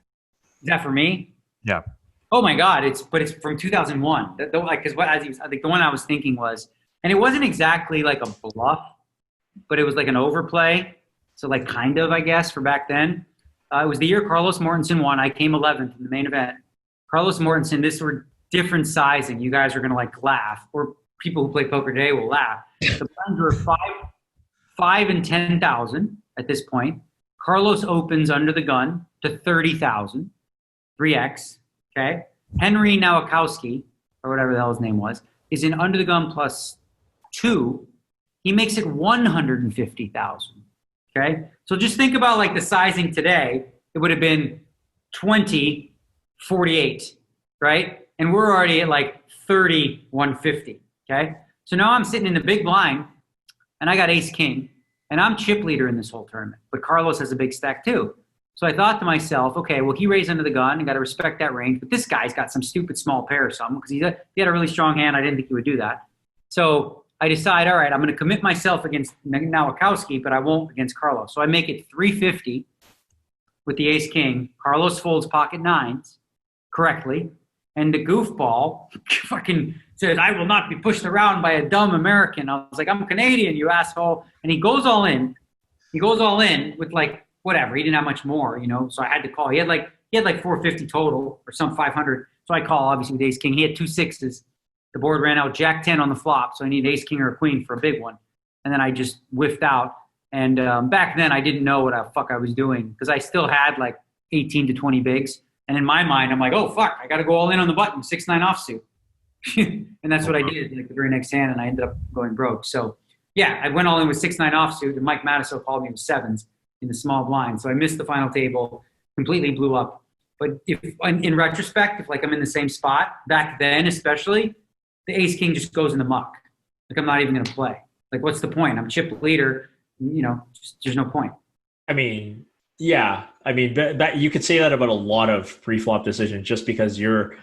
Is that for me? Yeah. Oh my God! It's from 2001. I think the one I was thinking was, and it wasn't exactly like a bluff, but it was like an overplay. So kind of, I guess, for back then. It was the year Carlos Mortensen won. I came 11th in the main event. Carlos Mortensen, different sizing. You guys are going to like laugh, or people who play poker today will laugh. The blinds are 5 and 10,000 at this point. Carlos opens under the gun to 30,000, 3x. Okay. Henry Nowakowski, or whatever the hell his name was, is in under the gun +2. He makes it 150,000. Okay. So just think about like the sizing today. It would have been 20, 48, right? And we're already at like 30, 150. Okay. So now I'm sitting in the big blind and I got ace king and I'm chip leader in this whole tournament, but Carlos has a big stack too. So I thought to myself, okay, well, he raised under the gun and got to respect that range, but this guy's got some stupid small pair or something because he had a really strong hand. I didn't think he would do that. So I decide, all right, I'm going to commit myself against Nowakowski, but I won't against Carlos. So I make it 350 with the ace king. Carlos folds pocket nines correctly. And the goofball fucking says, I will not be pushed around by a dumb American. I was like, I'm Canadian, you asshole. And he goes all in. He goes all in with like, whatever. He didn't have much more, you know, so I had to call. He had like 450 total or some 500. So I call, obviously, with ace king. He had 2 sixes. The board ran out jack 10 on the flop, so I needed ace king or a queen for a big one. And then I just whiffed out. And back then, I didn't know what the fuck I was doing because I still had like 18 to 20 bigs. And in my mind, I'm like, oh, fuck, I got to go all in on the button, 6-9 offsuit. And that's what I did like the very next hand, and I ended up going broke. So, yeah, I went all in with 6-9 offsuit, and Mike Matusow called me with 7s in the small blind. So I missed the final table, completely blew up. But if in retrospect, if like I'm in the same spot, back then especially, the ace-king just goes in the muck. Like I'm not even going to play. Like what's the point? I'm chip leader, you know, there's no point. I mean, yeah. I mean, that you could say that about a lot of pre-flop decisions just because you're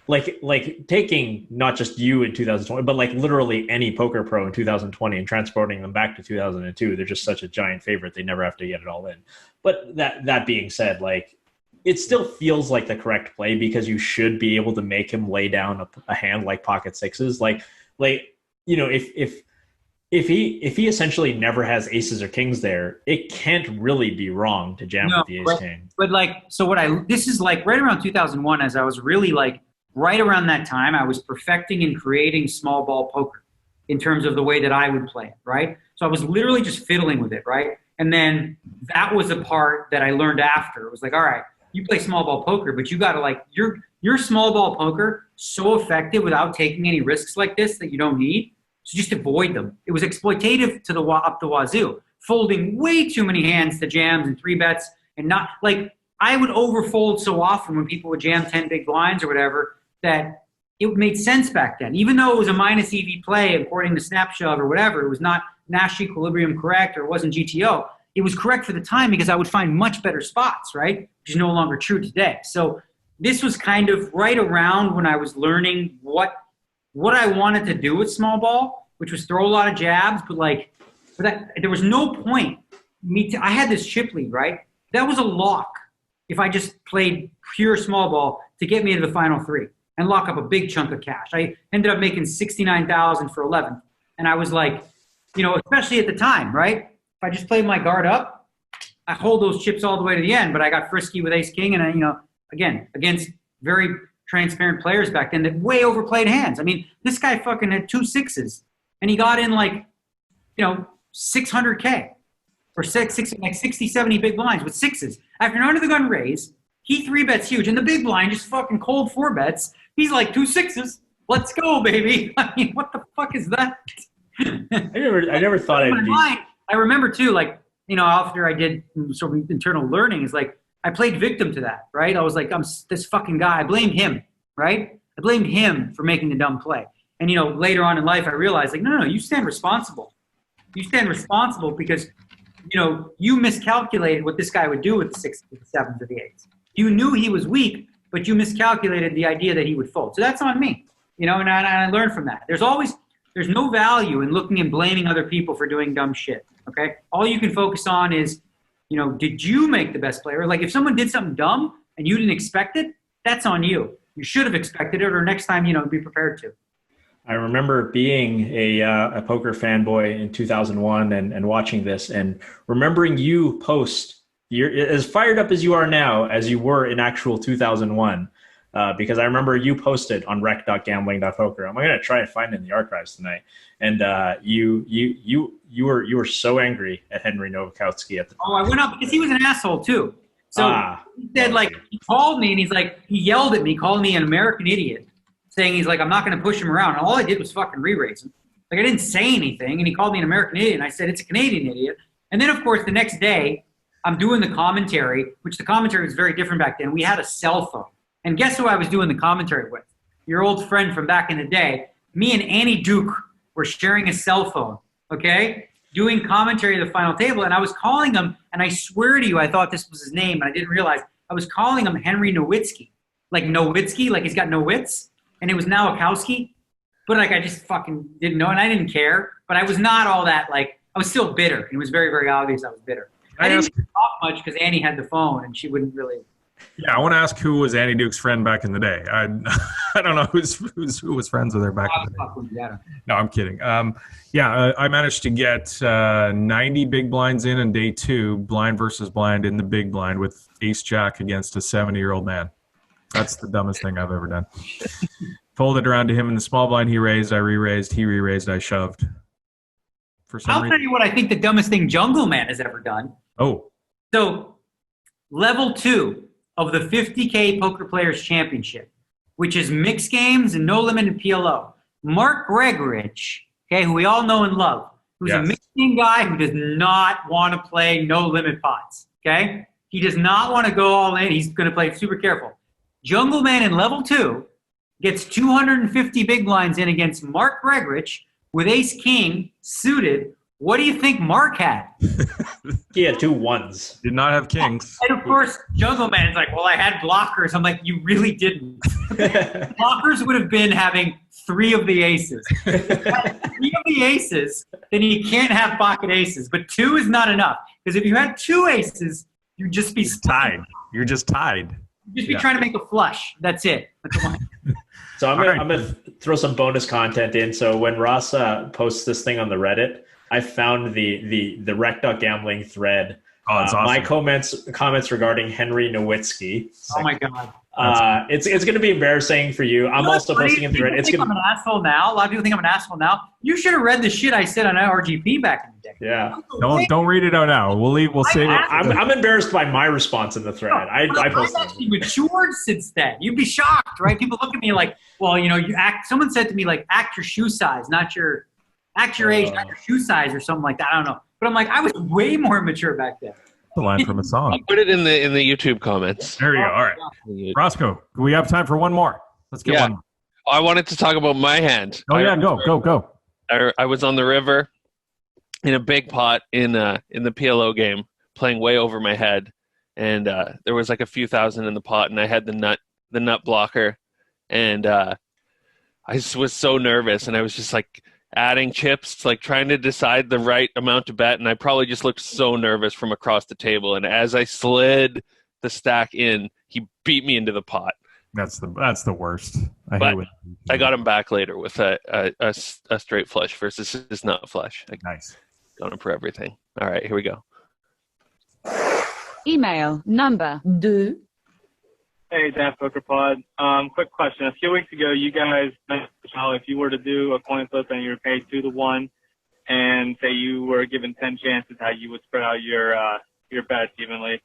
like taking not just you in 2020, but like literally any poker pro in 2020 and transporting them back to 2002. They're just such a giant favorite. They never have to get it all in. But that being said, like it still feels like the correct play because you should be able to make him lay down a hand like pocket sixes. Like, you know, if he essentially never has aces or kings there, it can't really be wrong to jam with the ace king. But like, so this is like right around 2001, as I was really like, right around that time, I was perfecting and creating small ball poker in terms of the way that I would play it, right? So I was literally just fiddling with it, right? And then that was a part that I learned after. It was like, all right, you play small ball poker, but you got to like, your small ball poker so effective without taking any risks like this that you don't need. So just avoid them. It was exploitative to up the wazoo, folding way too many hands to jams and 3-bets, and not like I would overfold so often when people would jam 10 big blinds or whatever that it made sense back then. Even though it was a minus EV play according to Snapshot or whatever, it was not Nash equilibrium correct or it wasn't GTO. It was correct for the time because I would find much better spots, right? Which is no longer true today. So this was kind of right around when I was learning what I wanted to do with small ball, which was throw a lot of jabs, but there was no point. I had this chip lead, right? That was a lock if I just played pure small ball to get me into the final 3 and lock up a big chunk of cash. I ended up making $69,000 for 11th. And I was like, you know, especially at the time, right? If I just played my guard up, I hold those chips all the way to the end, but I got frisky with ace king and I, you know, again, against very transparent players back then that way overplayed hands. I mean, this guy fucking had 2 6s and he got in like, you know, 600K or like 60, 70 big blinds with 6s. After an under the gun raise, he 3-bets huge and the big blind just fucking cold 4-bets. He's like 2 6s. Let's go, baby. I mean, what the fuck is that? I never thought I'd be. I remember too, like, you know, after I did sort of internal learning, is like I played victim to that, right? I was like, I'm this fucking guy. I blamed him, right? I blamed him for making the dumb play. And, you know, later on in life, I realized, like, no, you stand responsible. You stand responsible because, you know, you miscalculated what this guy would do with the 6s, with the 7s, or the 8s. You knew he was weak, but you miscalculated the idea that he would fold. So that's on me, you know, and I learned from that. There's no value in looking and blaming other people for doing dumb shit, okay? All you can focus on is, you know, did you make the best player? Like if someone did something dumb and you didn't expect it, that's on you. You should have expected it, or next time, you know, be prepared to. I remember being a poker fanboy in 2001 and watching this and remembering you post, you're as fired up as you are now as you were in actual 2001. because I remember you posted on rec.gambling.poker. I'm going to try and find it in the archives tonight. And you were so angry at Henry Nowakowski at the time. Oh, I went up because he was an asshole too. So he said, like, he called me and he yelled at me, called me an American idiot, saying he's like, I'm not going to push him around. And all I did was fucking re-raise him. Like, I didn't say anything, and he called me an American idiot, and I said, it's a Canadian idiot. And then, of course, the next day, I'm doing the commentary, which the commentary was very different back then. We had a cell phone. And guess who I was doing the commentary with? Your old friend from back in the day. Me and Annie Duke were sharing a cell phone, okay, doing commentary of the final table. And I was calling him, and I swear to you, I thought this was his name, and I didn't realize. I was calling him Henry Nowitzki. Like Nowitzki, like he's got no wits. And it was Nowakowski. But, like, I just fucking didn't know, and I didn't care. But I was not all that, like, I was still bitter. It was very, very obvious I was bitter. I didn't talk much because Annie had the phone, and she wouldn't really. Yeah, I want to ask who was Annie Duke's friend back in the day. I don't know who was friends with her back in the day. No, I'm kidding. I managed to get 90 big blinds in day 2, blind versus blind in the big blind with ace jack against a 70-year-old man. That's the dumbest thing I've ever done. Folded around to him in the small blind. He raised, I re-raised. He re-raised, I shoved. I'll tell you what I think the dumbest thing Jungle Man has ever done. Oh. So, level 2 of the 50K Poker Players Championship, which is mixed games and no limit in PLO. Mark Gregorich, okay, who we all know and love, who's a mixed game guy who does not want to play no limit pots, okay? He does not want to go all in. He's going to play super careful. Jungle Man in level 2 gets 250 big blinds in against Mark Gregorich with ace-king suited. What do you think Mark had? He had 2 ones. Did not have kings. And, of course, Jungle Man's like, well, I had blockers. I'm like, you really didn't. Blockers would have been having 3 of the aces. If you had 3 of the aces, then you can't have pocket aces. But 2 is not enough. Because if you had 2 aces, you'd just be tied. You're just tied. You'd just be trying to make a flush. That's it. So I'm gonna throw some bonus content in. So when Ross posts this thing on the Reddit, I found the rec.gambling thread. Oh, it's awesome. My comments regarding Henry Nowitzki. Oh my god. It's going to be embarrassing for you. I'm also posting in the Reddit. It's I'm an asshole now. A lot of people think I'm an asshole now. You should have read the shit I said on RGP back in the day. Yeah. Don't read it out now. We'll save it. I'm embarrassed by my response in the thread. I posted. I've actually matured since then. You'd be shocked, right? People look at me like, well, you know, someone said to me like, act your shoe size, not your age, not your shoe size or something like that. I don't know. But I'm like, I was way more mature back then. The line from a song. I'll put it in the YouTube comments. There you go. All right. Roscoe, we have time for one more. Let's get one more. I wanted to talk about my hand. Oh, yeah. Go. I was on the river in a big pot in the PLO game, playing way over my head. And there was like a few thousand in the pot, and I had the nut blocker. And I was so nervous, and I was just like adding chips, like trying to decide the right amount to bet, and I probably just looked so nervous from across the table. And as I slid the stack in, he beat me into the pot. That's the worst. I got him back later with a straight flush versus his nut flush. Nice. Got him for everything. All right, here we go. Email number 2. Hey, Daft Poker Pod. Quick question. A few weeks ago, you guys mentioned how if you were to do a coin flip and you were paid 2-1, and say you were given 10 chances, how you would spread out your bets evenly.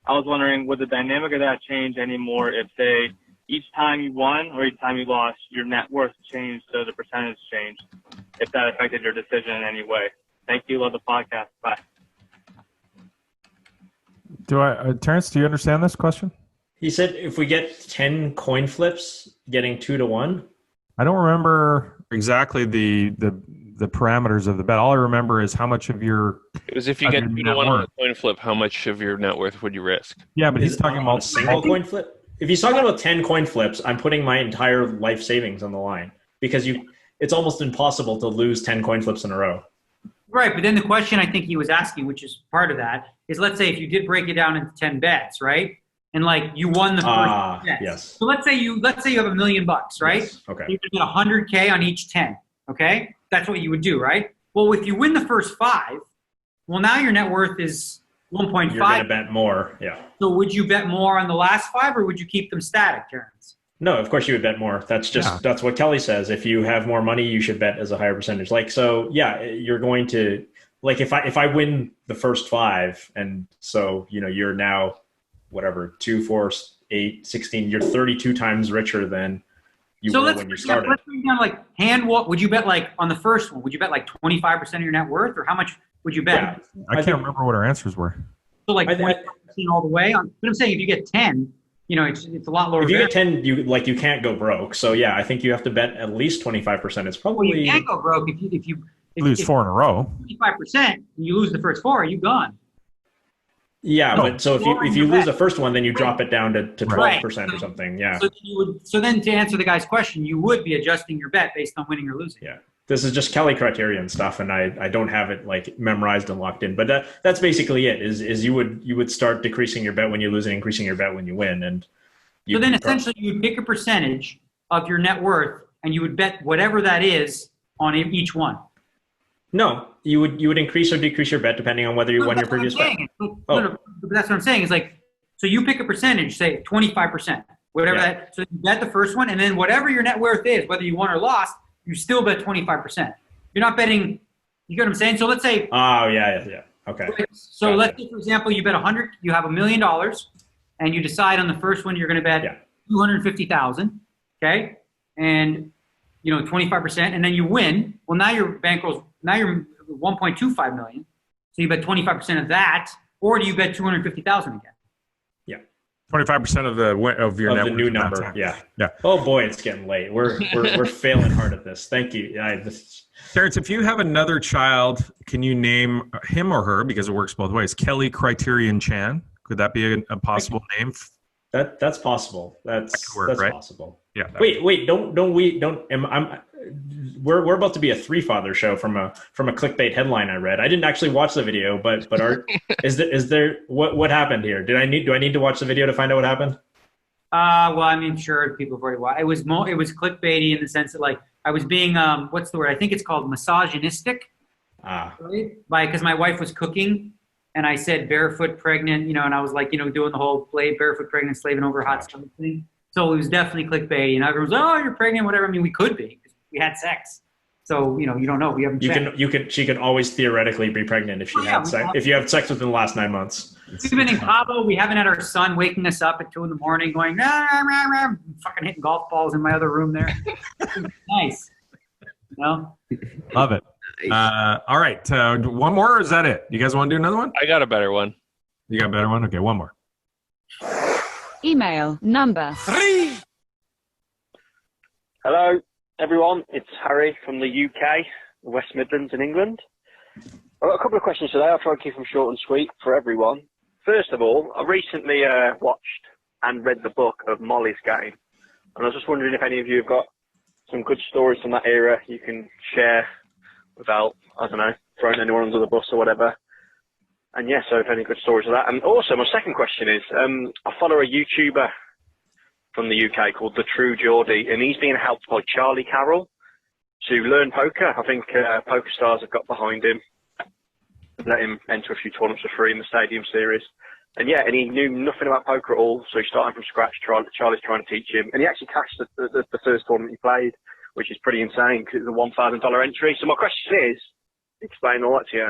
I was wondering, would the dynamic of that change anymore if, say, each time you won or each time you lost, your net worth changed, so the percentage changed, if that affected your decision in any way? Thank you. Love the podcast. Bye. Terrence, do you understand this question? He said if we get 10 coin flips, getting 2-1. I don't remember exactly the parameters of the bet. All I remember is how much of your... It was if you get 2-1 on a coin flip, how much of your net worth would you risk? Yeah, but he's talking about a single coin flip. If he's talking about 10 coin flips, I'm putting my entire life savings on the line because it's almost impossible to lose 10 coin flips in a row. Right, but then the question I think he was asking, which is part of that, is let's say if you did break it down into 10 bets, right? And like you won the first bet. Yes. So let's say you have $1 million, right? Yes. Okay. You get 100K on each 10. Okay, that's what you would do, right? Well, if you win the first 5, well, now your net worth is 1.5. You're going to bet more, yeah. So would you bet more on the last 5, or would you keep them static, Terrence? No, of course you would bet more. That's Yeah. that's what Kelly says. If you have more money, you should bet as a higher percentage. Like, so yeah, you're going to, like, if I win the first 5, and so, you know, you're now whatever, 2, 4, 8, 16, you're 32 times richer than you were when you started. Let's bring down like what would you bet, like on the first one? Would you bet like 25% of your net worth, or how much would you bet? Yeah. I can't remember what our answers were. So like I- 20% all the way. But I'm saying if you get 10, you know, it's a lot lower. If you get 10, you can't go broke. So yeah, I think you have to bet at least 25%. It's well, probably you can't go broke if you Lose 4 in a row. 25%, and you lose the first 4, you gone. yeah. No. But so if you lose the first one, then you drop it down to 12% or something. Yeah. So then to answer the guy's question, you would be adjusting your bet based on winning or losing. Yeah. This is just Kelly criterion stuff, and I don't have it like memorized and locked in. But that's basically it. Is you would start decreasing your bet when you lose and increasing your bet when you win. And So then essentially you would pick a percentage of your net worth, and you would bet whatever that is on each one. no, you would increase or decrease your bet depending on whether you won your previous bet. But that's what I'm saying. Is like, so you pick a percentage, say 25%, whatever Yeah. that. So you bet the first one, and then whatever your net worth is, whether you won or lost, you still bet 25%. You're not betting. You get what I'm saying? So let's say. Oh yeah. Okay. So Gotcha. let's say, for example, you bet 100. You have $1 million, and you decide on the first one you're going to bet Yeah. 250,000. Okay, and 25%, and then you win. Well, now your bankroll's now you're 1.25 million. So you bet 25% of that, or do you bet 250,000 again? 25% of your net The worth new at that number. time. Yeah. Yeah. Oh boy, it's getting late. We're failing hard at this. Thank you. Terrence, if you have another child, can you name him or her, because it works both ways, Kelly Criterion Chan? Could that be a possible name? That's possible. That's could work, right? possible. Yeah. Wait. We're about to be a 3-father show from a clickbait headline I read. I didn't actually watch the video, but is there what happened here? Do I need to watch the video to find out what happened? Well, I mean, sure, people have already watched. It was clickbaity in the sense that, like, I was being what's the word? I think it's called misogynistic. Right? Because my wife was cooking, and I said barefoot pregnant, and I was like, doing the whole play barefoot pregnant, slaving over hot stomach thing. So it was definitely clickbaity, and everyone was, oh, you're pregnant, whatever. I mean, we could be. We had sex. So, you don't know. We haven't checked. She could always theonically be pregnant if she had sex. If you have sex within the last 9 months. We've been in Cabo. We haven't had our son waking us up at 2 a.m. going, rah, rah, rah, fucking hitting golf balls in my other room there. Nice. Love it. All right. One more, or is that it? You guys want to do another one? I got a better one. You got a better one? Okay, one more. Email number 3. Hello, everyone. It's Harry from the UK, the West Midlands in England. I've got a couple of questions today. I'll try and keep them short and sweet for everyone. First of all, I recently watched and read the book of Molly's Game. And I was just wondering if any of you have got some good stories from that era you can share without, I don't know, throwing anyone under the bus or whatever. And yeah, so if any good stories of that. And also, my second question is, I follow a YouTuber from the UK called The True Geordie, and he's being helped by Charlie Carroll to learn poker. I think PokerStars have got behind him, let him enter a few tournaments for free in the Stadium Series. And yeah, and he knew nothing about poker at all, so he's starting from scratch. Charlie's trying to teach him, and he actually cashed the first tournament he played, which is pretty insane because it's a $1,000 entry. So my question is, explain all that to you,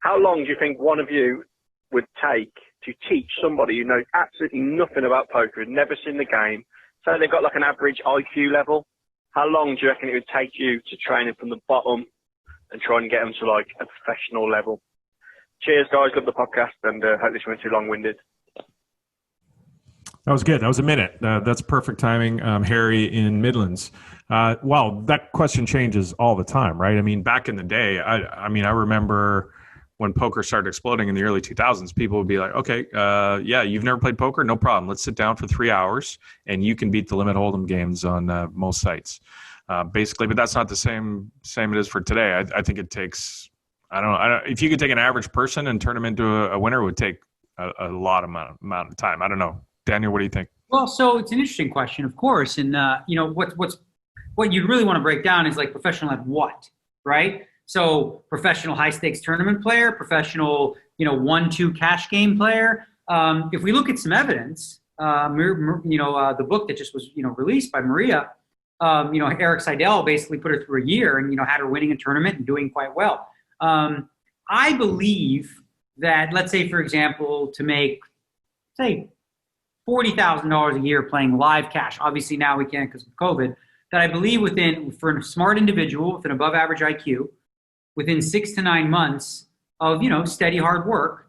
how long do you think one of you would take to teach somebody who knows absolutely nothing about poker, who's never seen the game, say they've got like an average IQ level? How long do you reckon it would take you to train them from the bottom and try and get them to like a professional level? Cheers, guys. Love the podcast, and hope this went too long-winded. That was good. That was a minute. That's perfect timing, Harry in Midlands. Well, that question changes all the time, right? I mean, back in the day, I remember when poker started exploding in the early 2000s, people would be like, okay, yeah, you've never played poker? No problem. Let's sit down for 3 hours, and you can beat the limit hold'em games on most sites. Basically, but that's not the same it is for today. I think it takes, I don't know, if you could take an average person and turn them into a winner, it would take a lot amount of time. I don't know. Daniel, what do you think? Well, so it's an interesting question, of course. And, what you'd really want to break down is like professional at what, right? So professional high stakes tournament player, professional, 1-2 cash game player. If we look at some evidence, the book that just was, released by Maria, Eric Seidel basically put her through a year and, had her winning a tournament and doing quite well. I believe that, let's say, for example, to make, say, $40,000 a year playing live cash. Obviously now we can't because of COVID. That I believe for a smart individual with an above average IQ, within 6 to 9 months of, steady hard work,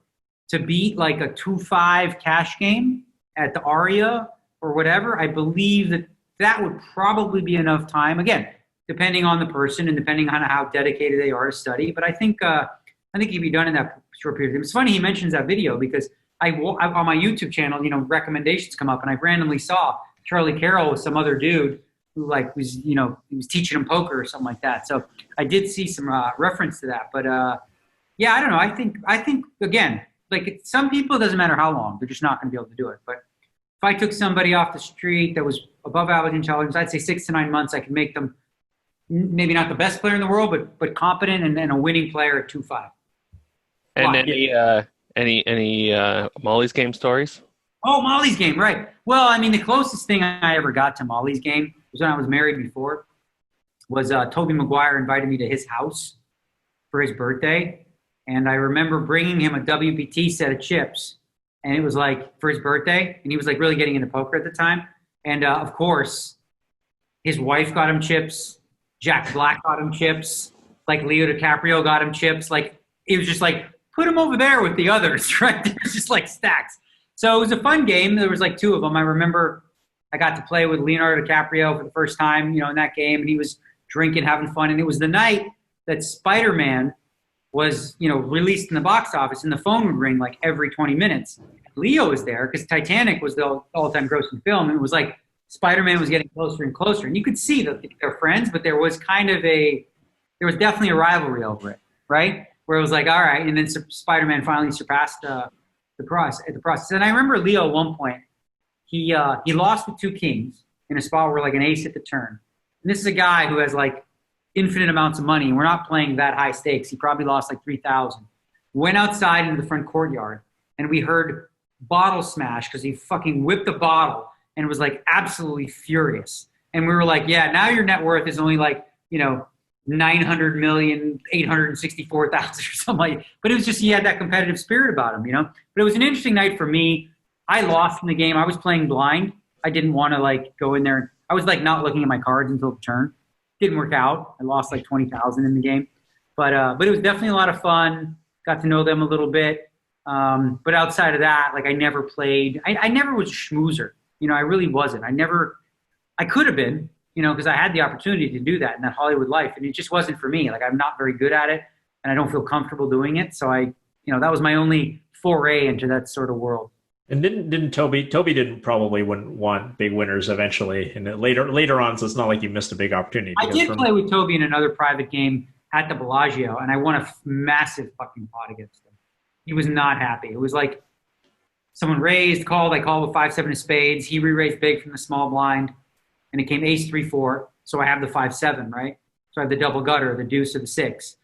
to beat like a 2-5 cash game at the Aria or whatever, I believe that would probably be enough time. Again, depending on the person and depending on how dedicated they are to study. But I think it can be done in that short period of time. It's funny he mentions that video because I on my YouTube channel, recommendations come up and I randomly saw Charlie Carroll with some other dude who he was teaching him poker or something like that. So I did see some reference to that. But yeah, I don't know. I think again, some people, it doesn't matter how long, they're just not going to be able to do it. But if I took somebody off the street that was above average intelligence, I'd say 6 to 9 months, I could make them maybe not the best player in the world, but competent and a winning player at 2-5. And any Molly's Game stories? Oh, Molly's Game, right. Well, I mean, the closest thing I ever got to Molly's Game was when I was married before, was Toby Maguire invited me to his house for his birthday. And I remember bringing him a WPT set of chips. And it was for his birthday. And he was really getting into poker at the time. And of course, his wife got him chips. Jack Black got him chips. Leo DiCaprio got him chips. It was just put him over there with the others, right? It was just stacks. So it was a fun game. There was 2 of them. I remember I got to play with Leonardo DiCaprio for the first time, in that game. And he was drinking, having fun. And it was the night that Spider-Man was, released in the box office, and the phone would ring every 20 minutes. Leo was there because Titanic was the all-time grossing film, and it was Spider-Man was getting closer and closer. And you could see that they're friends, but there was definitely a rivalry over it, right? Where it was all right, and then Spider-Man finally surpassed the process. And I remember Leo at one point, he lost with 2 kings in a spot where an ace hit the turn. And this is a guy who has infinite amounts of money, and we're not playing that high stakes. He probably lost $3,000. Went outside into the front courtyard, and we heard bottle smash because he fucking whipped the bottle and was absolutely furious. And we were yeah, now your net worth is only 900,864,000 or something But it was just he had that competitive spirit about him, But it was an interesting night for me. I lost in the game. I was playing blind. I didn't want to go in there. I was not looking at my cards until the turn. Didn't work out. I lost 20,000 in the game, but it was definitely a lot of fun. Got to know them a little bit. But outside of that, I never played. I never was a schmoozer. I really wasn't. I could have been, because I had the opportunity to do that in that Hollywood life, and it just wasn't for me. I'm not very good at it, and I don't feel comfortable doing it. So that was my only foray into that sort of world. And didn't Toby didn't probably want big winners eventually, and later on, so it's not like you missed a big opportunity. I did play with Toby in another private game at the Bellagio, and I won a massive fucking pot against him. He was not happy. It was someone called. I called with 5-7 of spades. He re-raised big from the small blind, and it came ace 3-4. So I have the 5-7, right? So I have the double gutter, the deuce, or the 6,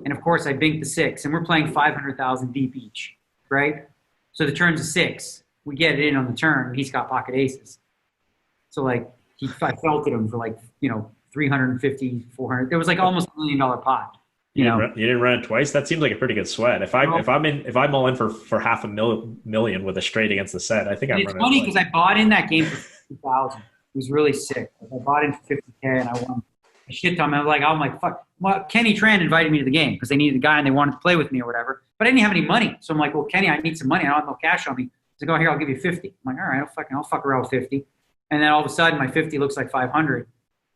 and of course I binked the 6, and we're playing 500,000 deep each, right? So the turn's a 6. We get it in on the turn. He's got pocket aces. So I felted him for 350, 400. There was almost $1 million pot. You didn't run it twice. That seems like a pretty good sweat. If I'm all in for $500,000 with a straight against the set, I think I'm running. It's funny because I bought in that game for $50,000. It was really sick. I bought in for $50K and I won a shit ton. I'm like, fuck. Well, Kenny Tran invited me to the game because they needed a guy and they wanted to play with me or whatever. But I didn't have any money. So I'm like, well, Kenny, I need some money. I don't have no cash on me. So go here, I'll give you 50. I'm like, all right, I'll fuck around with 50. And then all of a sudden my 50 looks like 500.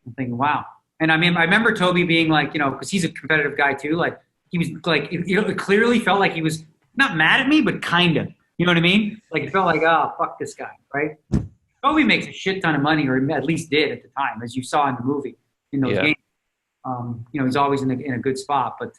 I'm thinking, wow. And I remember Toby being because he's a competitive guy too. He was it clearly felt like he was not mad at me, but kind of, you know what I mean? It felt oh, fuck this guy, right? Toby makes a shit ton of money, or at least did at the time, as you saw in the movie, in those games. He's always in a good spot, but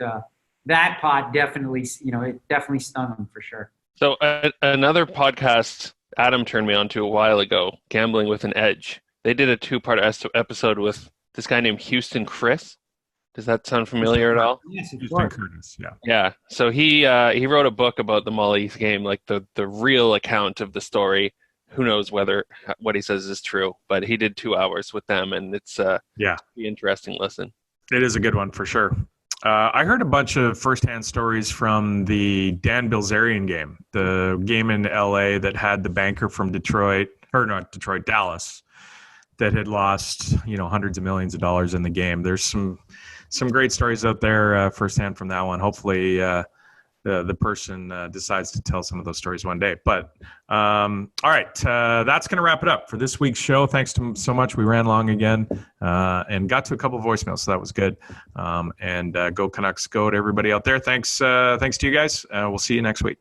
that pot definitely, it definitely stung him for sure. So another podcast Adam turned me on to a while ago, Gambling with an Edge. They did a 2-part episode with this guy named Houston Chris. Does that sound familiar at all? Yes, Houston Curtis, yeah. Yeah. So he wrote a book about the Molly's Game, the real account of the story. who knows whether what he says is true, but he did 2 hours with them, and it's Yeah, be interesting listen. it is a good one for sure. I heard a bunch of firsthand stories from the Dan Bilzerian game, the game in LA that had the banker from Detroit, or not Detroit, Dallas, that had lost, hundreds of millions of dollars in the game. There's some great stories out there firsthand from that one. Hopefully the person decides to tell some of those stories one day. But all right, that's going to wrap it up for this week's show. Thanks so much. We ran long again and got to a couple of voicemails, so that was good. And go Canucks, go to everybody out there. Thanks to you guys. We'll see you next week.